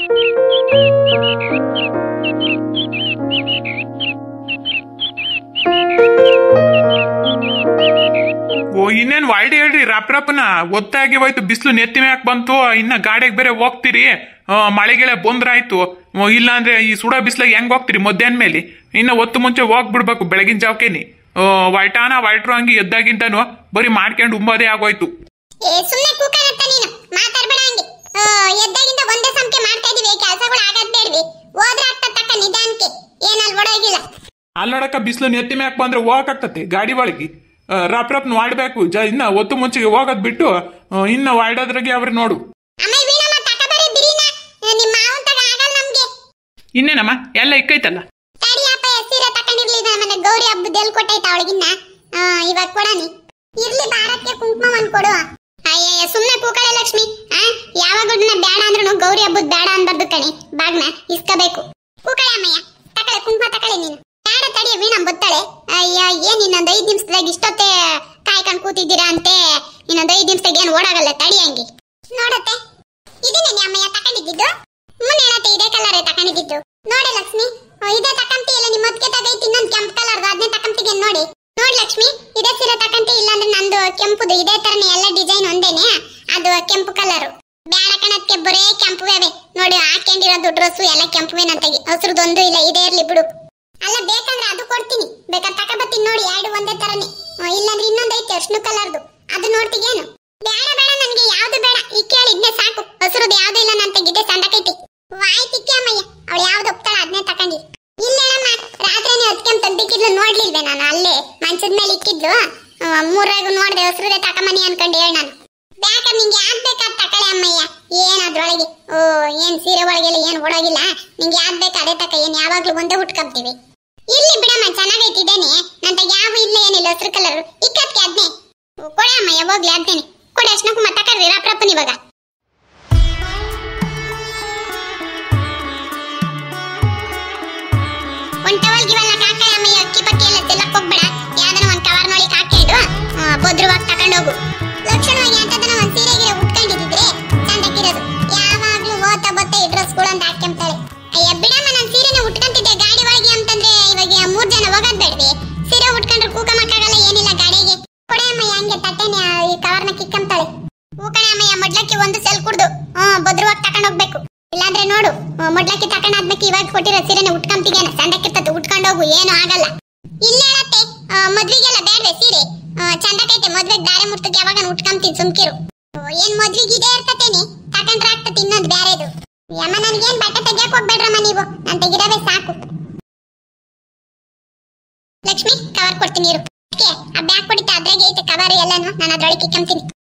ಓ ಇನ್ನೇನ್ ವಾಯ್ಡ್ ಹೇಳ್ರಿ ರಪ್ರಪ್ಪನ ಒತ್ತಾಗಿ ಹೋಯ್ತು, ಬಿಸಿಲು ನೆತ್ತಿ ಮ್ಯಾಕ್ ಬಂತು. ಇನ್ನ ಗಾಡಿಗೆ ಬೇರೆ ಹೋಗ್ತೀರಿ, ಮಳೆಗೆಳೆ ಬಂದ್ರಾಯ್ತು. ಇಲ್ಲ ಅಂದ್ರೆ ಈ ಸುಡ ಬಿಸಿಲಾಗ ಹೆಂಗ್ ಹೋಗ್ತೀರಿ ಮಧ್ಯಾಹ್ನ ಮೇಲೆ? ಇನ್ನ ಹೊತ್ತು ಮುಂಚೆ ಹೋಗ್ಬಿಡ್ಬೇಕು ಬೆಳಗಿನ ಜಾವಕೇನಿ. ವೈಟ್ರು ಹಂಗಿ ಎದ್ದಾಗಿಂತಾನು ಬರೀ ಮಾಡ್ಕೊಂಡು ಉಂಬೋದೇ ಆಗೋಯ್ತು. ಅಲ್ಲೋಡಕ ಬಿಸಿಲು ನೆತ್ತಿ ಮ್ಯಾಕ್ ಬಂದ್ರೆ ಹೋಗಕ್ಕಾಗ್ತತೆ ಗಾಡಿ ಒಳಗೆ. ರಪ್ರಪ್ನ ವಾಡ್ಬೇಕು. ಇನ್ನ ಹೊತ್ತು ಮುಂಚೆಗೆ ಹೋಗೋದ್ ಬಿಟ್ಟು ಇನ್ನ ವಾಡೋದ್ರಾಗೆ ಅವ್ರು ನೋಡು. ಇನ್ನೇನಮ್ಮ ಎಲ್ಲ ಇಕ್ಕೈತಲ್ಲ. ಗೌರಿ ಹಬ್ಬದಲ್ಲಿ ಕೊಟ್ಟೈತ ಅವಳಿಗಿನ್ನ ಇವಾಗ ಕೊಡನಿ. ಇರ್ಲಿ ಭಾರತ್ಗೆ ಕುಂಕುಮವನ್ನು ಕೊಡುವ. ಅಯ್ಯ ಸುಮ್ನೆ ಕೂಕಳೆ ಲಕ್ಷ್ಮಿ. ಯಾವಾಗ ಬೇಡ ಅಂದ್ರೂ ಗೌರಿ ಹಬ್ಬದ ಬೇಡ ಅನ್ಬಾರ್ದು ಕಣಿ. ಬಾಗ್ನ ಇಸ್ಕಬೇಕು. ಕೂಕಳೆ ಅಮ್ಮಯ್ಯ, ತಕಳೆ ಕುಂಕುಮ ತಕಳೆ ನೀನು. ಬೇಡ ತಡಿಯ ವೀಣಾ ಬತ್ತಾಳೆ. ಅಯ್ಯ ಏನ್ ಇನ್ನೊಂದ್ 5 ನಿಮಿಷದಾಗ ಇಷ್ಟೊತ್ತೆ ಕಾಯ್ಕೊಂಡ್ ಕೂತಿದ್ದೀರಾ ಅಂತೆ. ಇನ್ನೊಂದ್ 5 ನಿಮಿಷದಾಗ ಏನ್ ಓಡಾಗಲ್ಲ ತಡಿ ಹಂಗೆ ನೋಡತ್ತೆ. ಇದನ್ನೇ ಅಮ್ಮಯ್ಯ ತಕೊಂಡಿದ್ದು. ಮುನ್ನ ಹೇಳತ್ತೆ ಇದೇ ಕಲರೇ ತಕೊಂಡಿದ್ದು. ನೋಡಿ ಲಕ್ಷ್ಮಿ, ಇದೇ ತಕಂತಿ ಇಲ್ಲ ನಿಮ್ಮ ಅದಕ್ಕೆ ತಗೈತಿ. ಇನ್ನೊಂದು ಕೆಂಪು ಕಲರ್ ಅದನ್ನೇ ತಕಂತಿಗೆ ನೋಡಿ. ನೋಡಿ ಲಕ್ಷ್ಮಿ, ಇದೇ ಸೀರೆ ತಕಂತಿ. ಇಲ್ಲ ಅಂದ್ರೆ ನಂದು ಕೆಂಪುದು ಇದೇ ತರನೇ ಎಲ್ಲ ಡಿಸೈನ್ ಒಂದೇನೆ, ಅದು ಕೆಂಪು ಕಲರ್. ಬ್ಯಾಡ ಕಣಕ್ಕೆ ಬರೇ ಕೆಂಪುವೇ ನೋಡಿ. ಹಾಕೊಂಡಿರೋದು ಡ್ರೆಸ್ ಎಲ್ಲ ಕೆಂಪುವೇನಂತಾಗಿ, ಹಸಿರುದೊಂದು ಇಲ್ಲ. ಇದೇ ಇರ್ಲಿ ಬಿಡು. ಅಲ್ಲ ಬೇಕಂದ್ರೆ ಅದು ಕೊಡ್ತೀನಿ, ಬೇಕಾದ್ರೆ ತಕಬತ್ತೀನಿ ನೋಡಿ. ಎರಡು ಒಂದೇ ತರನೇ. ಇಲ್ಲಾಂದ್ರೆ ಇನ್ನೊಂದು ಐತೆ ಅರ್ಶಿನ ಕಲರ್ದು, ಅದು ನೋಡ್ತೀಗೇನು? ಬೇಡ ಬೇಡ ನನ್ಗೆ ಯಾವ್ದು ಬೇಡ. ಈ ಕೇಳಿ ಇದನ್ನೇ ಸಾಕು. ಹಸಿರುದು ಯಾವ್ದು ಇಲ್ಲ ನನ್ನ ತೆಗಿದೆ ಸಂಡಕೈತಿ. ವಾಯ್ ತಿಕ್ಕಿ ಅಮ್ಮಯ್ಯ, ಅವಳು ಯಾವ್ದು ಒಪ್ತಾಳ ಅದನ್ನೇ ತಕೊಂಡಿ. ಇಲ್ಲೇನಮ್ಮ ರಾತ್ರಿನೇ ಹೊತ್ಕೊಂಡ್ ತಂದಿಕ್ಕಿದ್ಲು ನೋಡ್ಲಿಲ್ವೇ ನಾನು? ಅಲ್ಲೇ ಮಂಚದ ಮೇಲೆ ಇಕ್ಕಿದ್ಲು. ಮೂರಾಗು ನೋಡ್ದೆ ಹಸಿರುದೇ ತಕಮನಿ ಅನ್ಕೊಂಡು ಹೇಳ ನಾನು. ಬ್ಯಾಕ ನಿಂಗೆ ಯಾವ್ದು ಬೇಕಾದ್ ತಕಳೆ ಅಮ್ಮಯ್ಯ. ಏನ್ ಅದ್ರೊಳಗೆ ಏನ್ ಸೀರೆ ಒಳಗೆಲ್ಲ ಏನ್ ಓಡೋಗಿಲ್ಲ. ನಿಂಗೆ ಯಾವ್ದು ಬೇಕು ಅದೇ ತಕ. ಏನ್ ಯಾವಾಗ್ಲೂ ಒಂದೇ ಉಟ್ಕೊಂತೀವಿ. ಇಲ್ಲಿ ಬಿಡಮ್ಮ, ಚೆನ್ನಾಗೈತಿದ್ದೇನೆ. ನಂತ ಯಾವ ಇಲ್ಲ ಏನಿಲ್ಲ ಹಸಿರು ಕಲರ್ ಇಕ್ಕತ್ಕೆ ಅದ್ನೇ ಕೊಡೆ ಅಮ್ಮಯ್ಯ. ಹೋಗ್ಲಿ ಅದ್ನೇನೆ ಕೊಡೆ. ಅರ್ಶಿನ ಕುಂಕುಮ ತಕರ್ರಿ ರಾಪ್ರಪ್ಪನ ಇವಾಗ. ಒಂದ್ ಟವಲ್ ಗಿವಲ್ಲ ಕಾಕಳೆ ಅಮ್ಮಯ್ಯ. ಅಕ್ಕಿ ಪಕ್ಕಿ ಎಲ್ಲ ತೆಲ್ಲಕ್ ಹೋಗ್ಬೇಡ. ಯಾವ್ದನ ಒಂದ್ ಕವರ್ ನೋಡಿ ಹಾಕೊಂಡು ಭದ್ರವಾಗಿ ತಕೊಂಡೋಗು. ಲಕ್ಷಣವಾಗಿ ಅಂತದನ್ನ ಒಂದ್ ಸೀರೆಗೆ ಉಟ್ಕೊಂಡಿದ್ರೆ ಚಂದಕ್ಕಿರೋದು. ಯಾವಾಗ್ಲೂ ಓದ್ತಾ ಬತ್ತ ಈ ಡ್ರೆಸ್ಗಳು ಅಂತ ಹಾಕ್ಕೊಂತಾಳೆ. ಅಯ್ಯ ಬಿಡಮ್ಮ, ನಾನ್ ಸೀರೆನ ಉಟ್ಕೊಂತಿದ್ದೆ ಗಾಡಿ ಒಳಗೆ ಅಂತಂದ್ರೆ ಇವಾಗ 3 ಜನ ಹೋಗೋದ್ ಬೇಡ್ವಿ. ಸೀರೆ ಉಟ್ಕೊಂಡ್ರೆ ಕೂಕ ಮಕ್ಕಾಗಲ್ಲ ಏನಿಲ್ಲ ಗಾಡಿಗೆ. ಕೊಡೆ ಅಮ್ಮಯ್ಯ ಹಂಗೆ ತಟ್ಟೆನೆ ಈ ಕವರ್ನ ಕಿಕ್ಕಂತಾಳೆ. ಹೂಕಣೆ ಅಮ್ಮಯ್ಯ, ಮೊಡ್ಲಕ್ಕಿ ಒಂದು ಸೆಲ್ ಕುಡ್ದು ಭದ್ರವಾಗಿ ತಕೊಂಡೋಗ್ಬೇಕು. ಇಲ್ಲಾಂದ್ರೆ ನೋಡು, ಮೊಡ್ಲಕ್ಕಿ ತಕೊಂಡಾದ್ಮೇಲೆ ಇವಾಗ ಕೊಟ್ಟಿರೋ ಸೀರೆನ ಉಟ್ಕೊಂತಿಗೇನ ಚಂದಕ್ಕಿರ್ತದೆ. ಉಟ್ಕೊಂಡೋಗು, ಏನು ಆಗಲ್ಲ. ಇಲ್ಲ ಹೇಳತ್ತೆ ಮದ್ವಿಗೆಲ್ಲ ಬೇಡ್ವೆ ಸೀರೆ. ಚಂದಕೈತೆ ಮದ್ವೆಗ್ ದಾರೆ ಮುರ್ತಕ್ಕೆ ಯಾವಾಗ ಉಟ್ಕೊಂತೀನಿ ಸುಮ್ಕಿರು. ಏನ್ ಮದ್ವಿಗೆ ಇದೇ ಇರ್ತತೇನೆ, ತಕೊಂಡ್ರೆ ಆಗ್ತತಿ ಇನ್ನೊಂದು ಬೇರೆದು. ಯಮ್ಮ ನನ್ಗೇನ್ ಬಟ್ಟೆ ತೆಗಿಯಕ್ ಹೋಗ್ಬೇಡ್ರಮ್ಮ ನೀವು, ನಾನ್ ತೆಗಿರವೇ ಸಾಕು. ಲಕ್ಷ್ಮಿ ಕವರ್ ಕೊಡ್ತೀನಿ ಇರು. ಆ ಬ್ಯಾಗ್ ಕೊಡಿತ ಅದ್ರಾಗೆ ಐತೆ ಕವರ್ ಎಲ್ಲಾನು. ನಾನು ಅದ್ರೊಳಗೆ ಕಿಕ್ಕಂತೀನಿ.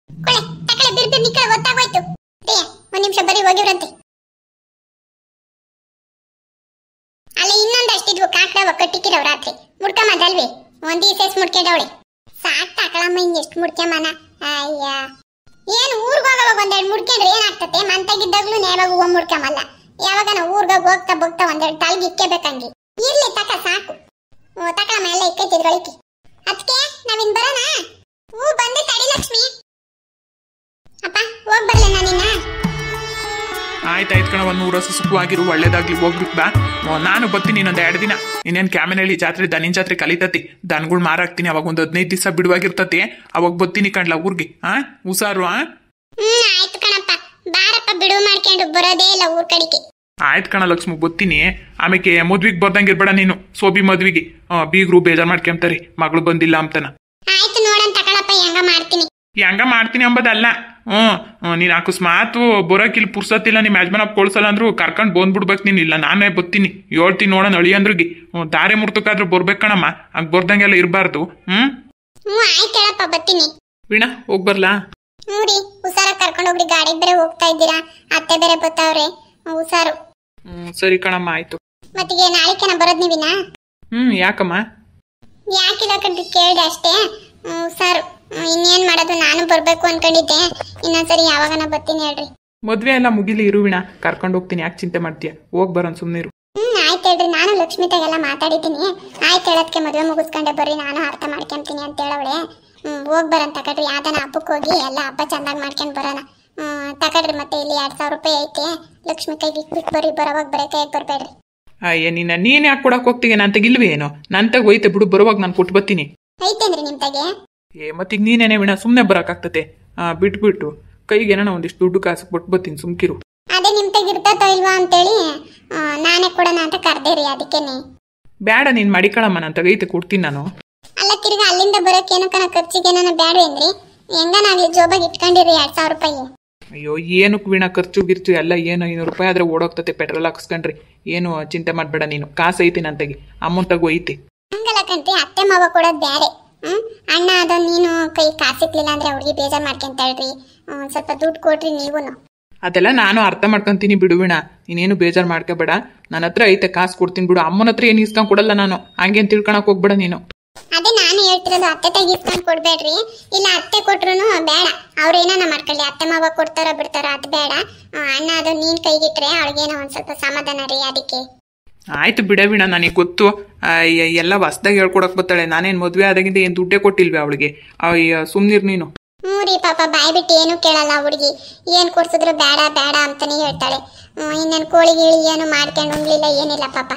ಕೊಳೆ ತಕಳೆ ಬಿರ್ಬಿರ್ ನಿಕ್ಕಳ ಗೊತ್ತಾಗೋಯ್ತು. ಒಂದ್ ನಿಮಿಷ ಬರೀ ಹೋಗಿವ್ರಂತೆ. ಅಲ್ಲ ಇನ್ನೊಂದಷ್ಟಿದ್ವು ಕಾಕಡವ ಕಟ್ಟಿಕ್ಕಿರವ್ ರಾತ್ರಿ ಮುಡ್ಕಮ್ಮದಲ್ವಿ. ಒಂದ್ ದಿವಸ ಮುಡ್ಕೊಂಡವಳೆ ಸಾಕ್ ತಕಳಮ್ಮ. ಇನ್ನೆಷ್ಟು ಮುಡ್ಕೊಂಬನ. ಅಯ್ಯ ಏನ್ ಊರ್ಗ ಹೋಗವಾಗ ಒಂದೆರಡು ಮುಡ್ಕೊಂಡ್ರೆ ಏನಾಗ್ತತೆ? ಮಂತಾಗಿದ್ದಾಗ್ಲೂ ನೇವಾಗ ಹೂವ ಮುಡ್ಕೊಂಬಲ್ಲ. ಯಾವಾಗ ನಾವು ಊರ್ಗಾಗ ಹೋಗ್ತಾ ಹೋಗ್ತಾ ಒಂದೆರಡು ತಾಳ್ಗೆ ಇಕ್ಕಬೇಕಂಗಿ. ಇರ್ಲಿ ತಕ ಸಾಕು. ತಕಳಮ್ಮ ಎಲ್ಲ ಇಕ್ಕೈತಿದ್ರೊಳಕಿ. ಅದಕ್ಕೆ ನಾವಿನ್ ಬರೋಣ. ಬಂದೆ ತಡಿ ಲಕ್ಷ್ಮಿ. ಅಪ್ಪ ಹೋಗ್ ಬರ್ಲೆ ನಾನಿನ್ನ. ಆಯ್ತಾಯ್ತು ಕಣ, ಒಂದು 100 ವರ್ಷ ಸುಖವಾಗಿರು, ಒಳ್ಳೇದಾಗ್ಲಿ, ಹೋಗ್ಬಿಟ್ಟು ಬಾ. ನಾನು ಬರ್ತೀನಿ ಇನ್ನೊಂದು 2 ದಿನ. ಇನ್ನೇನು ಕ್ಯಾಮನಹಳ್ಳಿ ಜಾತ್ರೆ ದನಿನ್ ಜಾತ್ರೆ ಕಲಿತತಿ. ದನಗಳು ಮಾರಾಕ್ತೀನಿ. ಅವಾಗ ಒಂದು 15 ದಿವಸ ಬಿಡುವಾಗಿರ್ತತಿ. ಅವಾಗ ಬರ್ತೀನಿ ಕಣ್ಲ ಊರ್ಗೆ. ಹುಷಾರು. ಆಯ್ತು ಕಣಪ್ಪ, ಬಾರಪ್ಪ ಬಿಡುವು ಮಾಡ್ಕೊಂಡು ಬರೋದೇ ಇಲ್ಲ ಊರ್ ಕಡೆಗೆ. ಆಯ್ತು ಕಣ ಲಕ್ಷ್ಮಿ, ಬರ್ತೀನಿ. ಆಮೇಲೆ ಮದ್ವಿಗೆ ಬರ್ದಂಗೆ ಇರ್ಬೇಡ ನೀನು. ಸೋಬಿ ಮದ್ವಿಗೆ ಬೀಗ್ರು ಬೇಜಾರ್ ಮಾಡ್ಕೊಂತಾರೆ ಮಗಳು ಬಂದಿಲ್ಲ ಅಂತನ. ಆಯ್ತು ನೋಡಂತ ತಕಳಪ್ಪ, ಹೆಂಗ ಮಾಡ್ತೀನಿ ಅಂಬದಲ್ಲ. ನೀನ್ ಅಕಸ್ಮಾತ್ ಬರೋಕಿಲ್ ಪುರ್ಸತ್ತಿಲ್ಲ, ನಿಮ್ ಯಜಮಾನ ಕೊಳ್ಸಲ್ಲ ಅಂದ್ರು ಕರ್ಕೊಂಡ್ ಬಂದ್ಬಿಡ್ಬೇಕು ನೀನ್. ಇಲ್ಲ ನಾನೇ ಬರ್ತೀನಿ, ಹೇಳ್ತೀನಿ ನೋಡೋಣ ಅಳಿ ಅಂದ್ರಿಗೆ. ದಾರೆ ಮುರ್ತಕ್ಕಾದ್ರೂ ಬರ್ಬೇಕು ಕಣಮ್ಮ, ಹಂಗ ಬರ್ದಂಗೆಲ್ಲ ಇರ್ಬಾರ್ದು. ಆಯ್ತಳಪ್ಪ ಬರ್ತೀನಿ. ವೀಣಾ ಹೋಗ್ ಬರ್ಲಾ? ನೋಡಿ ಹುಷಾರ ಕರ್ಕೊಂಡು ಹೋಗ್ರಿ. ಗಾಡಿ ಬೇರೆ ಹೋಗ್ತಾ ಇದ್ದೀರಾ, ಅತ್ತೆ ಬೇರೆ ಬರ್ತಾವ್ರೆ. ಹುಷಾರು. ಸರಿ ಕಣಮ್ಮ, ಆಯ್ತು. ಮತ್ತಿಗೆ ನಾಳಿಕೆನ ಬರೋದ್ ನೀವಿನ? ಯಾಕಮ್ಮ? ಯಾಕಿಲ್ಲ ಕಣ್ರಿ, ಕೇಳ್ದೆ ಅಷ್ಟೇ. ಹುಷಾರು. ಇನ್ನೇನ್ ಮಾಡೋದು, ನಾನು ಬರ್ಬೇಕು ಅನ್ಕೊಂಡಿದ್ದೆ. ಇನ್ನೊಂದ್ಸರಿ ಯಾವಾಗನ ಬರ್ತೀನಿ ಹೇಳ್ರಿ. ಮದ್ವೆ ಎಲ್ಲ ಮುಗಿಲಿ ಇರುವಿಣ, ಕರ್ಕೊಂಡು ಹೋಗ್ತೀನಿ. ಯಾಕೆ ಚಿಂತೆ ಮಾಡ್ತೀಯ? ಹೋಗ್ ಬರೋನ್ ಸುಮ್ನಿರು. ಆಯ್ತು ಹೇಳ್ರಿ. ನಾನು ಲಕ್ಷ್ಮಿತಾಗೆಲ್ಲ ಮಾತಾಡಿದ್ದೀನಿ. ಆಯ್ತು ಹೇಳೋದಕ್ಕೆ ಮದ್ವೆ ಮುಗಿಸ್ಕೊಂಡೆ ಬರ್ರಿ, ನಾನು ಅರ್ಥ ಮಾಡ್ಕೊಂತೀನಿ ಅಂತ ಹೇಳವಳೆ. ಹೋಗ್ ಬರೋನ್ ತಗೊಳ್ರಿ. ಯಾವ್ದನ ಹಬ್ಬಕ್ಕೆ ಹೋಗಿ ಎಲ್ಲ ಹಬ್ಬ ಚಂದಾಗಿ ಮಾಡ್ಕೊಂಡ್ ಬರೋಣ. ತಗೊಳ್ರಿ ಮತ್ತೆ ಇಲ್ಲಿ 2000 ರೂಪಾಯಿ ಐತೆ ಲಕ್ಷ್ಮಿ ಕೈಗೆ ಇಟ್ಬಿಟ್ಟು ಬರ್ರಿ ಬರೋವಾಗ ಬರೀ ಕೈಗೆ ಬರ್ಬೇಡ್ರಿ. ಅಯ್ಯ ನೀನ್ ಯಾಕೆ ಕೊಡಕ್ ಹೋಗ್ತೀಯ? ನಾನು ತೆಗಿಲ್ವೇ ಏನೋ ನನ್ನ ತಗ ಹೋಯ್ತೆ ಬಿಡು, ಬರುವಾಗ ನಾನು ಕೊಟ್ಟು ಬರ್ತೀನಿ. ಐತೇನ್ರಿ ನಿಮ್ ತಗೆ? ಮತ್ತೀಗ ನೀನೇನೇ ವೀಣಾ ಸುಮ್ಮನೆ ಬರೋಕ್ಕಾಗ್ತತೆ? ಬಿಟ್ಬಿಟ್ಟು ಕೈಗೆ ಏನೋ ಒಂದಿಷ್ಟು ದುಡ್ಡು ಕಾಸು ಕೊಟ್ಟು ಬರ್ತೀನಿ, ಸುಮ್ಕಿರು. ಅದೇ ನಿಮ್ ತಗ ಇರ್ತತೋ ಇಲ್ವಾ ಅಂತೇಳಿ ನಾನೇ ಕೊಡೋಣ ಅಂತ ಕರ್ದೆ ರೀ, ಅದಕ್ಕೇನೆ. ಬೇಡ ನೀನ್ ಮಡಿಕಳಮ್ಮ, ನಾನು ತಗೈತೆ ಕೊಡ್ತೀನಿ ನಾನು. ಅಲ್ಲ ತಿರ್ಗಾ ಅಲ್ಲಿಂದ ಬರೋಕೇನು ಕಣ ಖರ್ಚಿಗೆ ಏನಾನ ಬೇಡವೇನ್ರಿ? ಹೆಂಗನಾಗ್ಲಿ ಜೋಬಾಗಿ ಇಟ್ಕೊಂಡಿರಿ 2000 ರೂಪಾಯಿ. ಅಯ್ಯೋ ಏನಕ್ಕೆ ವೀಣಾ ಖರ್ಚು ಗಿರ್ಚು ಎಲ್ಲ ಏನು 500 ರೂಪಾಯಿ ಆದ್ರೆ ಓಡೋಗ್ತತೆ, ಪೆಟ್ರೋಲ್ ಹಾಕ್ಸ್ಕೊಂಡ್ರಿ. ಏನು ಚಿಂತೆ ಮಾಡಬೇಡ ನೀನು, ಕಾಸು ಐತಿ ನನ್ನ ತಗಿ, ಅಮೌಂಟ್ ತಗೋ ಐತಿ. ಹಂಗಲ್ಲ ಕಣ್ರಿ, ಅತ್ತೆ ಮಾವ ಕೊಡೋದು ಬೇರೆ. ಅಣ್ಣ ಅದ ನೀನು ಕೈ ಕಾಸಿಕ್ಲಿಲ್ಲ ಅಂದ್ರೆ ಅವ್ರಿಗೆ ಬೇಜಾರು ಮಾಡ್ಕೊಂತಾಳ್ರಿ. ಸ್ವಲ್ಪ ದುಡ್ಡು ಕೊಡ್ರಿ ನೀವುನು. ಅದೆಲ್ಲ ನಾನು ಅರ್ಥ ಮಾಡ್ಕೊಂತೀನಿ ಬಿಡು ವೀಣಾ, ನೀನೇನು ಬೇಜಾರು ಮಾಡ್ಕೋಬೇಡ. ನನ್ನ ಹತ್ರ ಐತೆ ಕಾಸು ಕೊಡ್ತೀನಿ ಬಿಡು. ಅಮ್ಮನ ಹತ್ರ ಏನು ಇಸ್ಕೊಂಡ್ ಕೊಡಲ್ಲ ನಾನು, ಹಂಗೇನು ತಿಳ್ಕೊಳಕ್ ಹೋಗ್ಬೇಡ ನೀನು. ಅದೇ ನಾನು ಹೇಳ್ತಿರೋದು, ಅತ್ತೆ ತಗಿ ಇಸ್ಕೊಂಡ್ ಕೊಡ್ಬೇಡ್ರಿ. ಇಲ್ಲ ಅತ್ತೆ ಕೊಟ್ರು ಬೇಡ, ಅವ್ರೇನ ಮಾಡ್ಕೊಳ್ಳಿ, ಅತ್ತೆ ಮಾವ ಕೊಡ್ತಾರ ಬಿಡ್ತಾರ ಅದು ಬೇಡ. ಅಣ್ಣ ಅದು ನೀನ್ ಕೈಗಿಟ್ರೆ ಅವ್ಳಿಗೇನೋ ಒಂದ್ ಸ್ವಲ್ಪ ಸಮಾಧಾನ ರೀ, ಅದಕ್ಕೆ. ಆಯ್ತು ಬಿಡ ವೀಣಾ, ನನಗೆ ಗೊತ್ತು. ಎಲ್ಲ ಹೊಸ್ದಾಗಿ ಹೇಳ್ಕೊಡಕ್ ಬರ್ತಾಳೆ. ನಾನೇನು ಮದುವೆ ಆದಾಗಿಂದ ಏನು ದುಡ್ಡೇ ಕೊಟ್ಟಿಲ್ವೇ ಅವಳಿಗೆ. ಸುಮ್ನಿರ್ ನೀನು. ಹ್ಞೂ ರೀ, ಪಾಪ ಬಾಯ್ ಬಿಟ್ಟು ಏನು ಕೇಳಲ್ಲ ಹುಡುಗಿ. ಏನ್ ಕೊಡ್ಸಿದ್ರು ಬೇಡ ಬೇಡ ಅಂತಾನೆ ಹೇಳ್ತಾಳೆ. ಇನ್ನೇನು ಕೋಳಿ ಗೀಳಿ ಏನು ಮಾಡ್ಕೊಂಡು ಉಣ್ಲಿಲ್ಲ ಏನಿಲ್ಲ ಪಾಪ.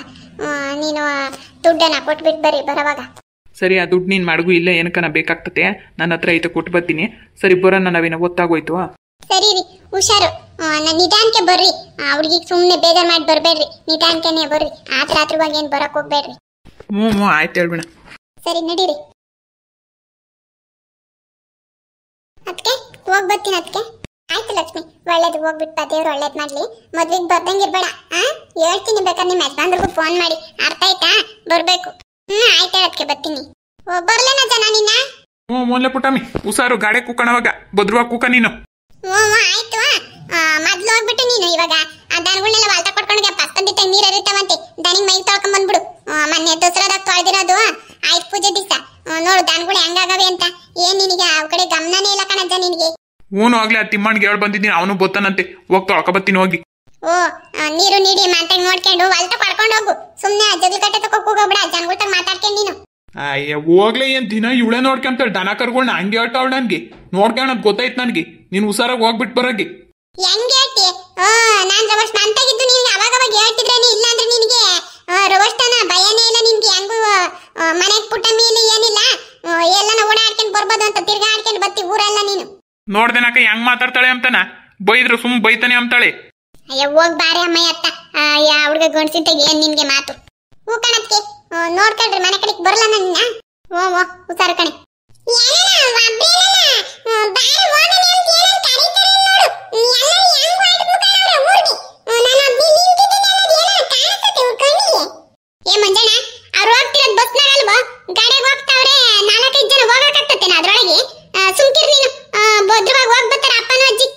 ನೀನು ದುಡ್ಡನ್ನ ಕೊಟ್ಬಿಟ್ಟು ಬರ್ರಿ ಬರೋವಾಗ. ಸರಿ, ಆ ದುಡ್ಡು ನೀನು ಮಡಗು, ಇಲ್ಲ ಏನಕ್ಕನ ಬೇಕಾಗ್ತತೆ, ನನ್ನ ಹತ್ರ ಐತೆ ಕೊಟ್ಟು ಬರ್ತೀನಿ. ಸರಿ ಬರೋಣ, ನಾವೇನೋ ಗೊತ್ತಾಗೋಯ್ತು. ಸರಿ ರೀ, ಹುಷಾರು. ನಿಧಾನಕ್ಕೆ ಬರ್ರಿ, ಹುಡುಗಿಗೆ ಸುಮ್ಮನೆ ಬೇಜಾರು ಮಾಡಿ ಬರ್ಬೇಡ್ರಿ, ನಿಧಾನಕ್ಕೆನೆ ಬರ್ರಿ. ಆತ್ರವಾಗಿ ಏನು ಬರಕ್ ಹೋಗ್ಬೇಡ್ರಿ. ಹ್ಞೂ ಆಯ್ತು ಹೇಳ್ಬಿಣ. ಸರಿ ನಡೀರಿ. ಅದಕ್ಕೆ ಹೋಗ್ ಬರ್ತೀನಿ. ಅದಕ್ಕೆ ಆಯ್ತು ಲಕ್ಷ್ಮಿ, ಒಳ್ಳೇದು ಹೋಗ್ಬಿಟ್ಟು ದೇವ್ರು ಒಳ್ಳೇದು ಮಾಡ್ಲಿ. ಮದ್ವೆಗೆ ಬರ್ದಂಗಿರ್ಬೇಡ. ಹೇಳ್ತೀನಿ, ಬೇಕಾದ್ರೆ ನಿಮ್ಮ ಯಜಮಾನ್ರಿಗೂ ಫೋನ್ ಮಾಡಿ, ಅರ್ಥ ಆಯ್ತಾ? ಬರ್ಬೇಕು. ಆಯ್ತು, ಅದಕ್ಕೆ ಬರ್ತೀನಿ. ಬರ್ಲೇನ ಜನ ನಿನ್ನ? ಮೂಲೆ ಪುಟಮಿ, ಹುಷಾರು, ಗಾಡಿ ಕೂಕಣವಾಗ ಭದ್ರವಾಗಿ ಕೂಕ ನೀನು. ಆಯ್ತು. ಮೊದ್ಲು ಹೋಗ್ಬಿಟ್ಟು ನೀನು ಇವಾಗ ಆ ದನಗಳನ್ನೆಲ್ಲ ವಾಲ್ಟ ಕೊಟ್ಕೊಂಡ್ಗೆ ಪಕ್ಕಂದಿತ್ತ ನೀರ್ ಹರಿತಾವಂತೆ, ದನಿಗ್ ಮೈ ತೊಳ್ಕೊಂಡ್ ಬಂದ್ಬಿಡು. ಮೊನ್ನೆ ದಸರಾದಾಗ ತೊಳೆದಿರೋದು ಆಯ್ತು ಪೂಜೆ ದಿವಸ. ನೋಡು ದನಗಳು ಹೆಂಗಾಗವೆ ಅಂತ. ಏನ್ ನಿನಗೆ ಆ ಕಡೆ ಗಮನನೇ ಇಲ್ಲ ಕಣಜ್ಜ ನಿನಗೆ. ಹೂನು ಆಗ್ಲಿ, ಆ ತಿಮ್ಮಣ್ಣಿಗೆ ಹೇಳ್ ಬಂದಿದ್ದೀನಿ, ಅವನು ಬತ್ತಾನಂತೆ. ಹೋಗಿ ತೊಳ್ಕೊ ಬರ್ತೀನಿ ಹೋಗಿ. ನೀರು ನೀಡಿ ಮಾತಾಗಿ ನೋಡ್ಕೊಂಡು ವಾಲ್ಟ ಪಡ್ಕೊಂಡು ಹೋಗು. ಸುಮ್ನೆ ಜಗ್ಲು ಕಟ್ಟೆ ತಕೋಕ್ ಹೋಗ್ಬಿಡ, ಜನಗಳ ತಗ ಮಾತಾಡ್ಕೊಂಡು ನೀನು. ಅಯ್ಯ ಹೋಗ್ಲಿ, ಏನ್ ದಿನ ಇವಳೆ ನೋಡ್ಕೊಂತಾಳೆ ದನ ಕರ್ಗಳನ್ನ, ಹಂಗೆ ಹೇಳ್ತಾವಳ ನನ್ಗೆ. ನೋಡ್ಕೊಳದ್ ಗೊತ್ತಾಯ್ತು ನನ್ಗೆ. ನೀನ್ ಹುಷಾರಾಗಿ ಹೋಗ್ಬಿಟ್ಟು ಬರೋಗಿ. ಹೆಂಗ್ ಹೇಳ್ತಿ? ನಾನ್ ರವಸ್ಟ್ ಮಂತಾಗಿದ್ದು ನಿನ್ಗೆ ಅವಾಗ ಹೇಳ್ತಿದ್ರೇನೆ, ಇಲ್ಲ ಅಂದ್ರೆ ನಿನ್ಗೆ ರವಷ್ಟನ ಭಯನೇ ಇಲ್ಲ ನಿನ್ಗೆ. ಹೆಂಗು ಮನೆಗ್ ಪುಟ್ಟ ಮೇಲೆ ಏನಿಲ್ಲ, ಎಲ್ಲನ ಓಡಾಡ್ಕೊಂಡು ಬರ್ಬೋದು ಅಂತ ತಿರ್ಗಾಡ್ಕೊಂಡು ಬರ್ತಿ ಊರೆಲ್ಲ ನೀನು. ನೋಡ್ದೇನಕ ಹೆಂಗ್ ಮಾತಾಡ್ತಾಳೆ ಅಂತಾನ, ಬೈದ್ರು ಸುಮ್ ಬೈತಾನೆ ಅಂತಾಳೆ. ಅಯ್ಯ ಹೋಗ್ ಬಾರಿ ಅಮ್ಮಯ್ಯ ಅತ್ತ. ಹುಡ್ಗ ಗಂಡ್ಸಿಂತ ಏನ್ ನಿನ್ಗೆ ಮಾತು? ಹೂ ಕಣಕ್ಕೆ ನೋಡ್ಕೊಳ್ರಿ, ಮನೆ ಕಡೆಗೆ ಬರಲ್ಲ ನನ್ನ. ಹುಷಾರು ಕಣೆ. ಏ ಮಂಜಣ್ಣ, ಅವ್ರು ಹೋಗ್ತಿರೋದ್ ಬಸ್ನಾಗ ಅಲ್ವೋ? ಗಾಡಿಯಾಗ ಹೋಗ್ತಾವ್ರೆ, 4-5 ಜನ ಹೋಗಕ್ಕಾಗ್ತತೇನ ಅದ್ರೊಳಗೆ? ಸುಮ್ಕಿರ್ ನೀನು, ಭದ್ರವಾಗಿ ಹೋಗ್ ಬರ್ತಾರ ಅಪ್ಪನ ಅಜ್ಜಿ.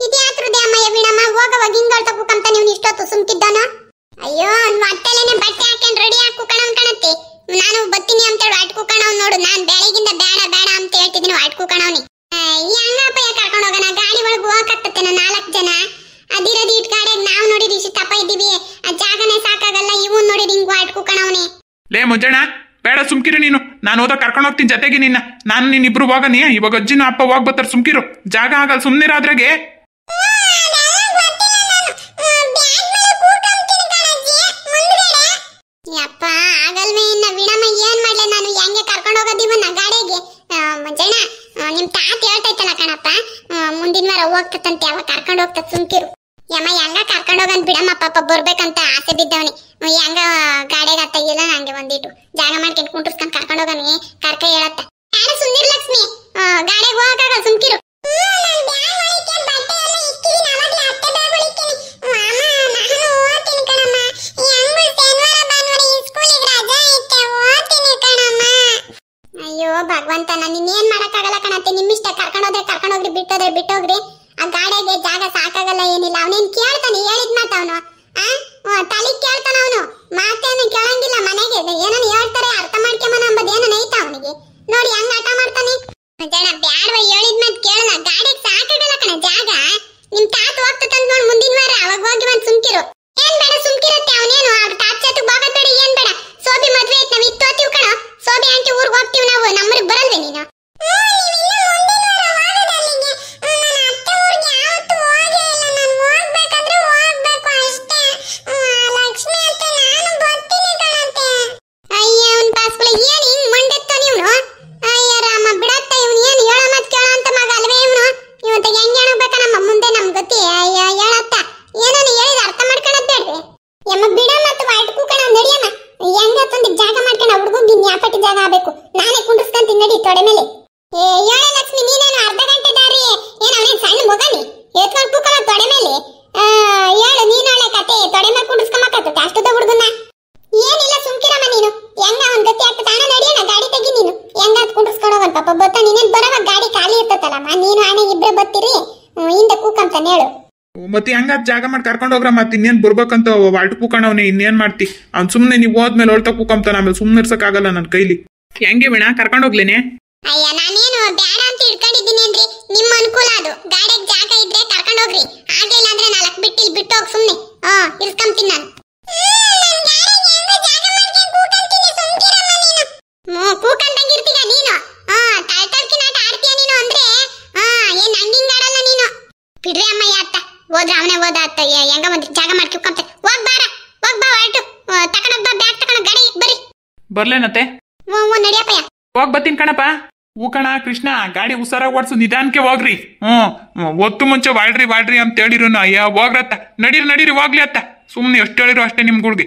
ಇದ್ಯಾತ್ರುದೇ ಅಮ್ಮಯ್ಯ ವೀಣಮ್ಮ, ಹೋಗವಾಗ ಹಿಂಗಾಳ್ ತಗೋಕಂತ ನೀವು ಇಷ್ಟೊತ್ತು ಸುಮ್ಕಿದ್ದಾನ? ಅಯ್ಯೋ, ಮತ್ತಲೇನೆ ಬಟ್ಟೆ ಹಾಕೊಂಡ್ ರೆಡಿ ಆಗಿ ಕುಕಣವನ್ ಕಣತ್ತೆ. ನಾನು ಬತ್ತೀನಿ ಅಂತ ಹೇಳಿ ವಾಟ್ ಕುಕಣವ್ ನೋಡು. ನಾನ್ ಬೆಳಗಿಂದ ಬೇಡ ಬೇಡ ಅಂತ ಹೇಳ್ತಿದ್ದೀನಿ, ವಾಟ್ ಕುಕಣವ್ನಿ. ಹೆಂಗಪ್ಪಯ್ಯ ಕರ್ಕೊಂಡು ಹೋಗೋಣ? ಗಾಡಿ ಒಳಗೆ ಹೋಗಕ್ಕಾಗ್ತತೇನ 4 ಜನ? ಅದಿರೋದು ಇಟ್ ಗಾಡಿಯಾಗ ನಾವ್ ನೋಡಿರಿ ಇಷ್ಟಪ್ಪ ಇದ್ದೀವಿ, ಆ ಜಾಗನೇ ಸಾಕಾಗಲ್ಲ. ಇವನ್ ನೋಡಿರಿ ಹಿಂಗ್ ವಾಟ್ ಕುಕಣವ್ನಿ. ಲೇ ಮುಂಜಾಣ, ಬೇಡ ಸುಮ್ಕಿರು ನೀನು. ನಾನು ಹೋದ ಕರ್ಕೊಂಡು ಹೋಗ್ತೀನಿ ಜೊತೆಗೆ ನಿನ್ನ. ನಾನು ನೀನಿಬ್ರು ಹೋಗನಿ. ಇವಾಗ ಅಜ್ಜಿನ ಅಪ್ಪ ಹೋಗ್ ಬರ್ತಾರೆ, ಸುಮ್ಕಿರು. ಜಾಗ ಆಗಲ್ಲ, ಸುಮ್ನಿರಾದ್ರಾಗೆ. ಯಪ್ಪ ಆಗಲ್ವೇ ಇನ್ನ ವೀಣಮ್ಮ, ಏನ್ ಮಾಡ್ಲೆ ನಾನು? ಹೆಂಗೆ ಕರ್ಕೊಂಡು ಹೋಗೋದಿವನ್ನ ಗಾಡಿಗೆ? ಮಂಜಣ್ಣ, ನಿಮ್ ತಾತ ಹೇಳ್ತೈತಲ್ಲ ಕಣಪ್ಪ, ಮುಂದಿನ ವಾರ ಹೋಗ್ತಂತೆ, ಅವಾಗ ಕರ್ಕೊಂಡು ಹೋಗ್ತದ. ಸುಮ್ಕಿರು ಯಮ್ಮ, ಹೆಂಗ ಕರ್ಕೊಂಡು ಹೋಗನ್ ಬಿಡಮ್ಮ, ಪಾಪ ಬರ್ಬೇಕಂತ ಆಸೆ ಬಿದ್ದವನಿ. ಹೆಂಗ ಗಾಡಿಯಾಗ ತೆಗಿಲ್ಲ, ನಂಗೆ ಒಂದಿಟ್ಟು ಜಾಗ ಮಾಡ್ಕೊಂಡು ಕುಂಟ್ರಿಸ್ಕೊಂಡ್ ಕರ್ಕೊಂಡು ಹೋಗನಿ. ಕರ್ಕ ಹೇಳತ್ತ. ಯಾರು ಸುಂದಿರ್ ಲಕ್ಷ್ಮಿ, ಗಾಡಿಯಾಗ ಹೋಗಕ್ಕಾಗಲ್ಲ, ಸುಮ್ಕಿರು. ಅಯ್ಯೋ ಭಗವಂತ, ನಾನು ಇನ್ನೇನ್ ಮಾಡಕ್ಕಾಗಲ್ಲ ಕಣತ್ತೆ. ನಿಮ್ಮಿಷ್ಟ, ಕರ್ಕೊಂಡೋದ್ರೆ ಕರ್ಕೊಂಡೋಗ್ರಿ, ಬಿಟ್ಟೋದ್ರೆ ಬಿಟ್ಟೋಗ್ರಿ. ಆ ಗಾಡಿಗೆ ಜಾಗ ಸಾಕಾಗಲ್ಲ, ಏನಿಲ್ಲ. ಅವನೇನ್ ಕೇಳ್ತಾನೆ? ಹೇಳಿದ್ ಮಾತ ಅವನು ತಲೆಗ್ ಕೇಳ್ತಾನ ಅವನು. ಮಾತೇನು ಕೇಳಂಗಿಲ್ಲ. ಮನೆಗೆ ಏನನ್ನ ಹೇಳ್ತಾರೆ ಅರ್ಥ ಮಾಡ್ಕೊಂಬನ ಅಂಬದ್ ಏನನ್ನ ಐತ ಅವನಿಗೆ. ನೋಡಿ ಹೆಂಗ್ ಆಟ ಮಾಡ್ತಾನೆ. ಜನ ಬ್ಯಾಡ್ವ, ಹೇಳಿದ್ ಮಾತ್ ಕೇಳಲ್ಲ. ಗಾಡಿಗೆ ಸಾಕಾಗಲ್ಲ ಕಣ ಜಾಗ. ನಿಮ್ ತಾತ ಹೋಗ್ತಂತ ನೋಡ್ ಮುಂದಿನ ವಾರ, ಅವಾಗ ಹೋಗಿ ಬಂದ್ ಸುಮ್ಕಿರು. ಏನ್ ಬೇಡ ಸುಮ್ಕಿರುತ್ತೆ ಅವನೇನು. ಅವ್ರ ತಾತ ಜೊತೆಗೆ ಹೋಗೋದ್ ಬೇಡ, ಏನ್ ಬೇಡ. ಸೋಬಿ ಮದ್ವೆ ಐತ್, ನಾವ್ ಇತ್ತು ಹೋಗ್ತೀವಿ ಕಣ. ಸೋಬಿ ಆಂಟಿ ಊರ್ಗ್ ಹೋಗ್ತೀವಿ ನಾವು. ನಮ್ಮೂರಿಗೆ ಬರ ತಾನೇ ಇಬ್ರು ಬರ್ತೀರಿ ಹಿಂದೆ ಕೂಕಂತಾನೆ ಹೇಳು. ಮತ್ತೆ ಹೆಂಗ ಜಾಗ ಮಾಡಿ ಕರ್ಕೊಂಡು ಹೋಗ್ರ ಮತ್ತೆ ಇನ್ನೇನ್ ಬರ್ಬೇಕಂತ ವಾಲ್ಟ್ ಕೂಕಣವ್ನಿ ಇನ್ನೇನ್ ಮಾಡ್ತಿ ಅವ್ನ್ ಸುಮ್ನೆ ನೀವ್ ಹೋದ್ಮೇಲೆ ಹೊಳ್ತಾ ಕೂಕಂತಾನ ಆಮೇಲೆ ಸುಮ್ನೆ ಇರ್ಸಕ್ ಆಗಲ್ಲ ನನ್ ಕೈಲಿ. ಹೆಂಗೆ ವೀಣಾ ಕರ್ಕೊಂಡು ಹೋಗ್ಲೇನೆ? ಅಯ್ಯ ನಾನೇನು ಬೇಡ ಅಂತ ಇಟ್ಕೊಂಡಿದ್ದೀನಿ ಅಂದ್ರಿ, ನಿಮ್ಮ ಅನುಕೂಲ ಅದು. ಗಾಡಿಗೆ ಜಾಗ ಇದ್ರೆ ಕರ್ಕೊಂಡು ಹೋಗ್ರಿ, ಆಗಿಲ್ಲ ಅಂದ್ರೆ 4 ಬಿಟ್ಟು ಇಲ್ಲಿ ಬಿಟ್ಟು ಹೋಗಿ ಸುಮ್ನೆ ಇರ್ಸ್ಕೊಂತೀನಿ ನಾನು. ಕೂಕಂತಂಗಿರ್ತೀಯ ನೀನು, ತಳ್ತಳ್ಕಿನಾಟ ಆಡ್ತೀಯ ನೀನು ಅಂದ್ರೆ ಏನ್ ಹಂಗಿಂಗ್ ಆಡಲ್ಲ ನೀನು. ಬಿಡ್ರಿ ಅಮ್ಮಯ್ಯ ಅತ್ತ, ಹೋದ್ರ ಅವನೇ ಹೋದ ಅತ್ತ, ಹೆಂಗ ಬಂದ್ರಿ ಜಾಗ ಮಾಡಿ ಕೂಕಂತ. ಹೋಗ್ ಬಾ ಹೊರಟು ತಕೊಂಡೋಗ್ ಬಾ, ಬ್ಯಾಗ್ ತಕೊಂಡ್ ಗಾಡಿ ಬರ್ರಿ. ಬರ್ಲೇನತ್ತೆ? ನಡಿಯಪ್ಪಯ್ಯ. ಹೋಗ್ ಬರ್ತೀನಿ ಕಣಪ್ಪ. ಹೂಕಣ ಕೃಷ್ಣ, ಗಾಡಿ ಹುಷಾರಾಗಿ ಓಡಿಸು, ನಿಧಾನಕ್ಕೆ ಹೋಗ್ರಿ. ಒತ್ತು ಮುಂಚೆ ಬಾಳ್ರಿ ಅಂತ ಹೇಳಿರು. ಅಯ್ಯ ಹೋಗ್ರತ್ತ, ನಡೀರಿ ಹೋಗ್ಲಿ ಅತ್ತ. ಸುಮ್ನೆ ಎಷ್ಟು ಹೇಳಿರು ಅಷ್ಟೇ ನಿಮ್ಗಳಿಗೆ.